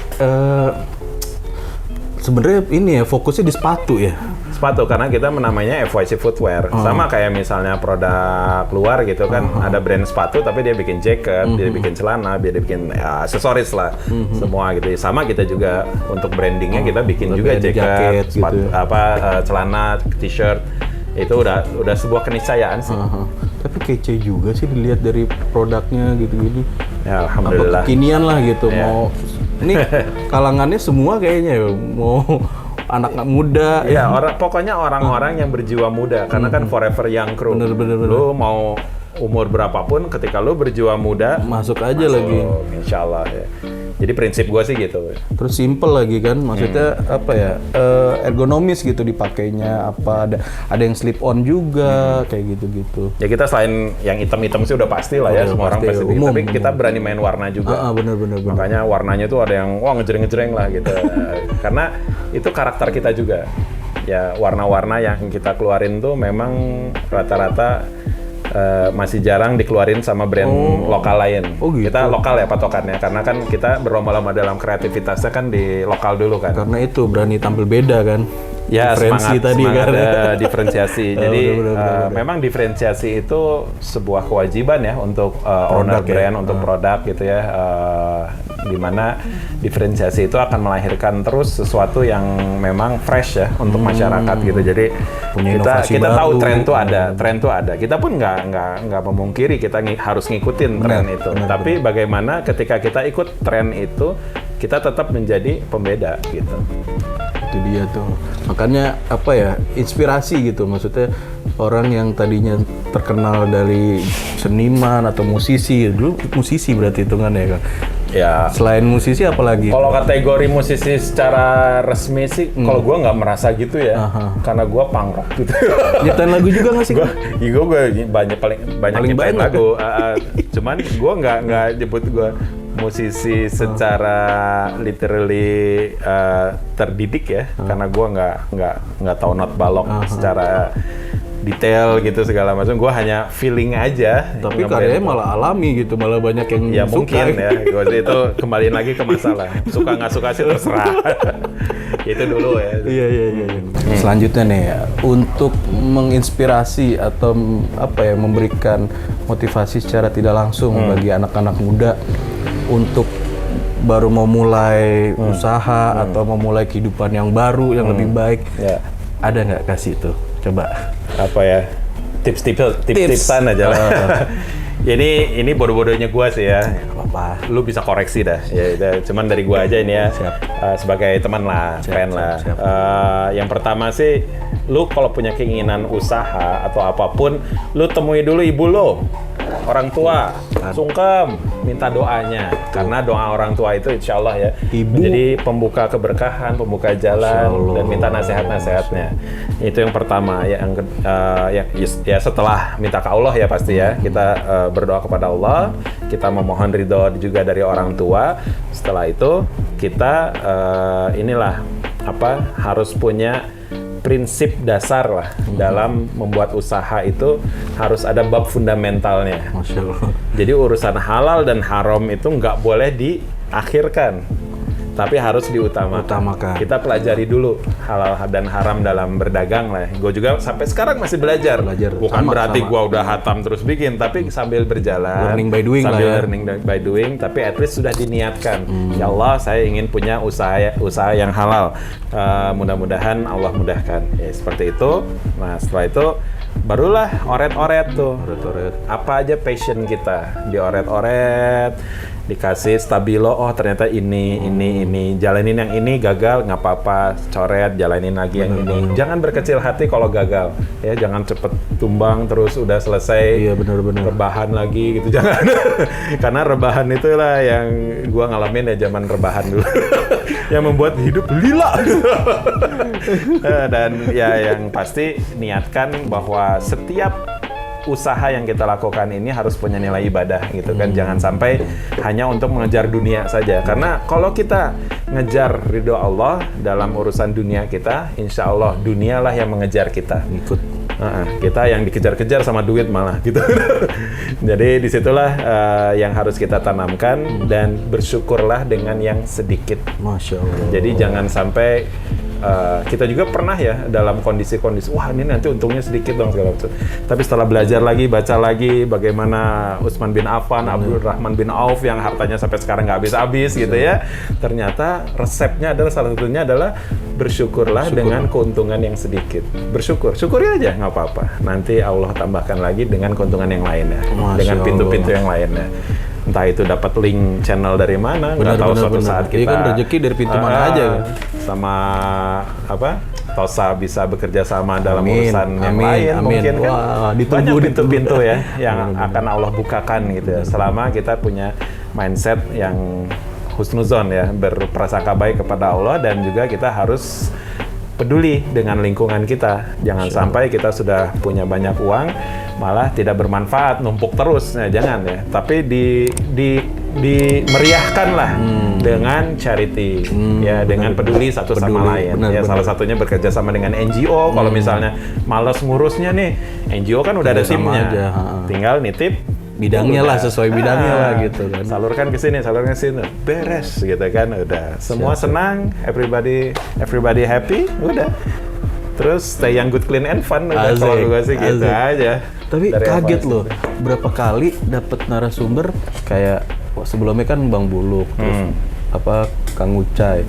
B: sebenarnya ini ya fokusnya di sepatu ya.
A: sepatu karena kita menamanya FYC Footwear. Sama kayak misalnya produk luar gitu kan, ada brand sepatu tapi dia bikin jaket, dia bikin celana, dia bikin aksesoris lah, semua gitu. Sama kita juga untuk brandingnya kita bikin juga jaket, sepatu,
B: gitu.
A: Celana, t-shirt. Itu udah sebuah keniscayaan sih.
B: Tapi kece juga sih dilihat dari produknya gitu-gitu.
A: Ya, alhamdulillah.
B: Kekinian lah gitu.
A: Ya.
B: Mau ini kalangannya semua kayaknya ya. Mau anak muda.
A: Ya, pokoknya orang-orang yang berjiwa muda karena kan forever young crew.
B: Bener.
A: Lu mau umur berapapun ketika lu berjiwa muda
B: Masuk aja lagi.
A: Insya Allah ya. Jadi prinsip gua sih gitu.
B: Terus simple lagi kan, maksudnya apa ya, ergonomis gitu dipakainya, apa ada yang slip on juga kayak gitu-gitu.
A: Ya kita selain yang hitam-hitam sih udah pasti lah ya, semua orang pasti.
B: Umum,
A: Tapi kita berani main warna juga.
B: Bener.
A: Makanya warnanya tuh ada yang wah ngejreng-ngejreng lah gitu. Karena itu karakter kita juga. Ya warna-warna yang kita keluarin tuh memang rata-rata masih jarang dikeluarin sama brand lokal lain.
B: Gitu.
A: Kita lokal ya patokannya, karena kan kita berlomba-lomba dalam kreativitasnya kan di lokal dulu kan.
B: Karena itu berani tampil beda kan.
A: Ya,
B: Diferensi
A: semangat
B: kan.
A: diferensiasi. Jadi
B: bener.
A: memang diferensiasi itu sebuah kewajiban ya untuk owner brand, untuk produk gitu ya. Di mana diferensiasi itu akan melahirkan terus sesuatu yang memang fresh ya untuk masyarakat gitu. Jadi kita tahu tren tuh ada. Kita pun nggak memungkiri kita harus ngikutin tren itu. Tapi bagaimana ketika kita ikut tren itu, kita tetap menjadi pembeda gitu.
B: Itu dia tuh. Makanya apa ya, inspirasi gitu. Maksudnya orang yang tadinya terkenal dari seniman atau musisi, dulu musisi berarti hitungannya kan.
A: Ya.
B: Selain musisi apalagi?
A: Kalau kategori musisi secara resmi sih, kalau gue nggak merasa gitu ya, karena gue punk rock gitu.
B: Nyiptain lagu juga nggak sih?
A: Gue banyak nyiptain lagu. Cuman gue nggak nyebut gue musisi secara literally terdidik ya, karena gue nggak tahu not balok secara detail gitu segala macam. Gue hanya feeling aja.
B: Tapi karyanya malah alami gitu, malah banyak yang
A: ya
B: suka.
A: Mungkin ya. Gue itu kembaliin lagi ke masalah. Suka nggak suka sih terserah. Itu dulu ya.
B: Iya. Selanjutnya nih ya, untuk menginspirasi atau apa ya, memberikan motivasi secara tidak langsung bagi anak-anak muda untuk baru mau mulai usaha atau memulai kehidupan yang baru yang lebih baik.
A: Ya.
B: Ada nggak kasih tuh? Coba.
A: Apa ya? Tips-tipsan aja lah. Jadi ini bodoh-bodohnya gua sih ya.
B: Apa-apa.
A: Lu bisa koreksi dah. Ya, cuman dari gua aja ini ya. Sebagai teman lah, friend lah. Yang pertama sih, lu kalau punya keinginan usaha atau apapun, lu temui dulu ibu lu, orang tua, sungkem, minta doanya. Karena doa orang tua itu insya Allah ya, menjadi pembuka keberkahan, pembuka jalan, dan minta nasihat-nasihatnya. Itu yang pertama. Ya setelah minta ke Allah ya pasti ya, kita berdoa kepada Allah, kita memohon ridho juga dari orang tua. Setelah itu kita harus punya prinsip dasar lah dalam membuat usaha itu, harus ada bab fundamentalnya.
B: Masya Allah.
A: Jadi urusan halal dan haram itu nggak boleh diakhirkan, tapi harus diutamakan. Kita pelajari dulu halal dan haram dalam berdagang lah. Gue juga sampai sekarang masih belajar. Bukan berarti gue udah hatam terus bikin, tapi sambil berjalan.
B: Learning by doing
A: sambil
B: lah ya.
A: Learning by doing, tapi at least sudah diniatkan. Ya Allah, saya ingin punya usaha yang halal. Mudah-mudahan Allah mudahkan. Ya, seperti itu. Nah, setelah itu barulah oret-oret tuh. Apa aja passion kita, dioret-oret, dikasih stabilo. Oh ternyata ini, jalanin yang ini gagal nggak apa-apa, coret, jalanin lagi yang ini. Jangan berkecil hati kalau gagal, ya jangan cepet tumbang terus udah selesai.
B: Iya benar-benar.
A: Rebahan lagi gitu, jangan. Karena rebahan itulah yang gua ngalamin ya zaman rebahan dulu, yang membuat hidup lila. Dan ya yang pasti niatkan bahwa setiap usaha yang kita lakukan ini harus punya nilai ibadah gitu kan. Jangan sampai hanya untuk mengejar dunia saja, karena kalau kita ngejar ridho Allah dalam urusan dunia kita, insya Allah dunialah yang mengejar kita.
B: Ikut.
A: Kita yang dikejar-kejar sama duit malah gitu. Jadi disitulah yang harus kita tanamkan, dan bersyukurlah dengan yang sedikit.
B: Masya Allah.
A: Jadi jangan sampai kita juga pernah ya dalam kondisi-kondisi, wah ini nanti untungnya sedikit dong segala macam. Tapi setelah belajar lagi, baca lagi bagaimana Utsman bin Affan, Abdurrahman bin Auf yang hartanya sampai sekarang nggak habis-habis gitu ya. Ternyata resepnya adalah salah satunya adalah bersyukurlah dengan keuntungan yang sedikit. Syukuri aja nggak apa-apa. Nanti Allah tambahkan lagi dengan keuntungan yang lainnya, dengan pintu-pintu yang lainnya. Entah itu dapat link channel dari mana, nggak tahu suatu saat kita.
B: Iya kan rezeki dari pintu mana aja kan.
A: Sama apa? Tosa bisa bekerja sama dalam urusan yang lain mungkin kan.
B: Wah,
A: Banyak pintu-pintu ya yang akan Allah bukakan gitu ya. Selama kita punya mindset yang husnuzon ya, berprasangka baik kepada Allah, dan juga kita harus peduli dengan lingkungan kita. Jangan sampai kita sudah punya banyak uang malah tidak bermanfaat, numpuk terus. Nah, jangan ya. Tapi dimeriahkanlah dengan charity, ya, dengan peduli satu sama lain. Ya, salah satunya bekerja sama dengan NGO. Kalau misalnya malas ngurusnya nih, NGO kan udah ada timnya, tinggal nitip
B: bidangnya lah, sesuai bidangnya lah gitu kan.
A: Salurkan ke sini, beres gitu kan, udah. Semua senang, everybody happy, udah. Terus stay yang good, clean and fun, udah. Kalau gue sih gitu aja.
B: Tapi kaget loh, berapa kali dapet narasumber kayak sebelumnya kan Bang Buluk, terus Kang Ucai,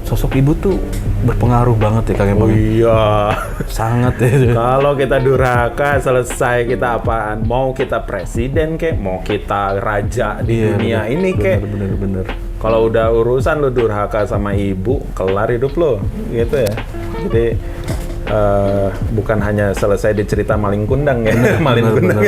B: sosok ibu tuh berpengaruh banget ya Kang Emang.
A: Iya,
B: sangat ya.
A: Kalau kita durhaka, selesai kita apaan? Mau kita presiden kek, mau kita raja di dunia ini kek.
B: Bener.
A: Kalau udah urusan lu durhaka sama ibu, kelar hidup lo, gitu ya. Jadi bukan hanya selesai di cerita maling kundang ya, maling kundang.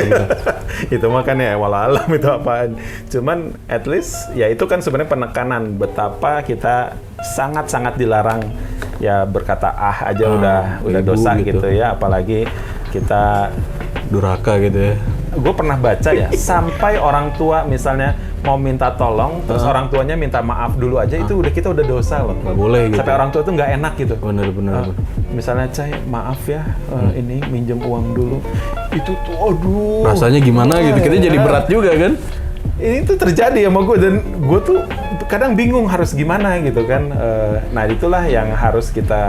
A: Itu mah kan ya walau itu apaan. Cuman at least ya itu kan sebenarnya penekanan betapa kita sangat-sangat dilarang ya, berkata aja udah dosa gitu ya, apalagi kita
B: durhaka gitu ya.
A: Gue pernah baca ya, sampai orang tua misalnya mau minta tolong, terus orang tuanya minta maaf dulu aja, itu kita udah dosa loh.
B: Nggak boleh gitu.
A: Sampai orang tua tuh nggak enak gitu.
B: Bener.
A: Misalnya, Cai, maaf ya, ini minjem uang dulu. Itu tuh, aduh.
B: Rasanya gimana gitu, kita jadi berat juga kan.
A: Ini tuh terjadi sama gue, dan gue tuh kadang bingung harus gimana gitu kan. Nah, itulah yang harus kita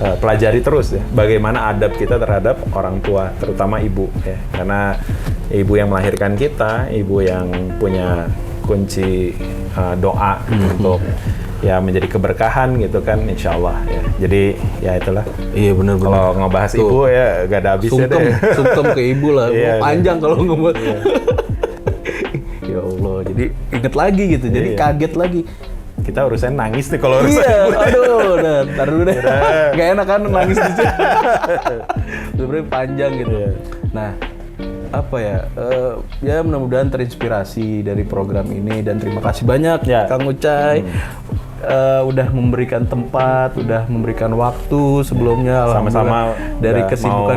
A: pelajari terus ya, bagaimana adab kita terhadap orang tua, terutama ibu ya, karena ibu yang melahirkan kita, ibu yang punya kunci doa untuk ya menjadi keberkahan gitu kan, insya Allah ya. Jadi ya itulah.
B: Iya benar.
A: Kalau ngebahas ibu ya gak ada habisnya deh.
B: Sungkem ke ibu lah,
A: Iya,
B: panjang kalau ngebahas. Ya Allah, jadi inget lagi gitu, jadi kaget lagi.
A: Kita urusan nangis nih kalau urusan
B: ibu. Aduh, ntar dulu deh. Gak enak kan nangis di sini. Sebenarnya panjang gitu. Nah, ya mudah-mudahan terinspirasi dari program ini, dan terima kasih banyak Kang Ucai. Udah memberikan tempat, udah memberikan waktu sebelumnya,
A: sama-sama
B: dari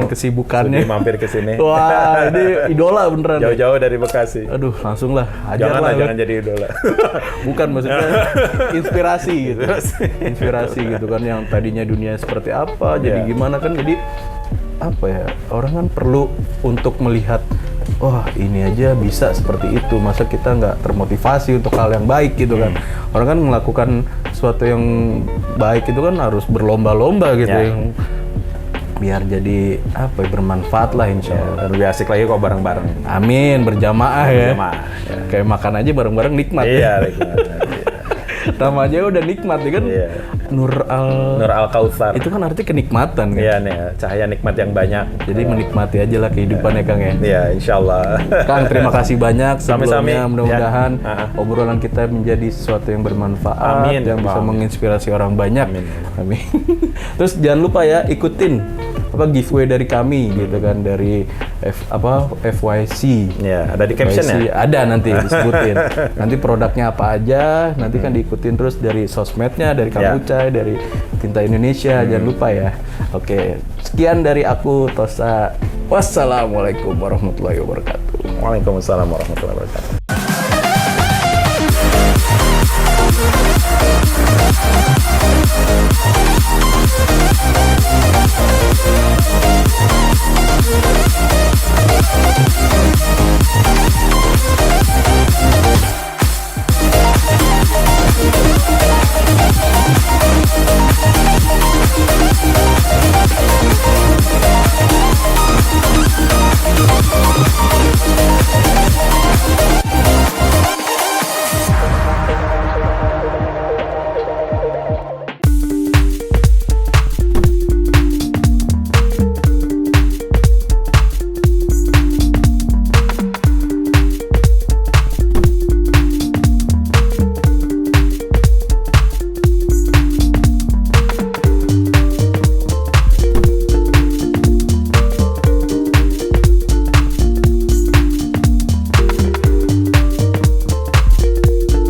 B: kesibukannya
A: mampir ke sini.
B: Wah, ini idola beneran.
A: Jauh-jauh dari Bekasi.
B: Aduh, langsung lah, ajar lah.
A: Jangan jadi idola.
B: Bukan, maksudnya inspirasi gitu. Inspirasi gitu kan, yang tadinya dunia seperti apa, jadi gimana kan, jadi orang kan perlu untuk melihat, wah ini aja bisa seperti itu, masa kita nggak termotivasi untuk hal yang baik gitu kan. Orang kan melakukan sesuatu yang baik itu kan harus berlomba-lomba gitu yang biar jadi bermanfaat lah, insya Allah.
A: Dan lebih asik lagi kok bareng-bareng.
B: Amin, berjamaah ya. Kayak makan aja bareng-bareng nikmat.
A: Iya, nikmat.
B: Namanya udah nikmat ya kan. Nur al
A: Kautsar.
B: Itu kan arti kenikmatan kan.
A: Iya nih, cahaya nikmat yang banyak.
B: Jadi menikmati aja lah kehidupannya Kang ya.
A: Iya, insyaallah.
B: Kang, terima kasih banyak sebelumnya. Mudah-mudahan obrolan kita menjadi sesuatu yang bermanfaat, yang bisa menginspirasi orang banyak. Amin. Terus jangan lupa ya, ikutin giveaway dari kami gitu kan, dari FYC.
A: Ya, ada di caption ya?
B: Ada nanti disebutin. Nanti produknya apa aja, nanti kan diikutin terus dari sosmednya, dari Kang Ucai, dari Tinta Indonesia. Jangan lupa ya. Oke, sekian dari aku, Tosa. Wassalamualaikum warahmatullahi wabarakatuh.
A: Waalaikumsalam warahmatullahi wabarakatuh.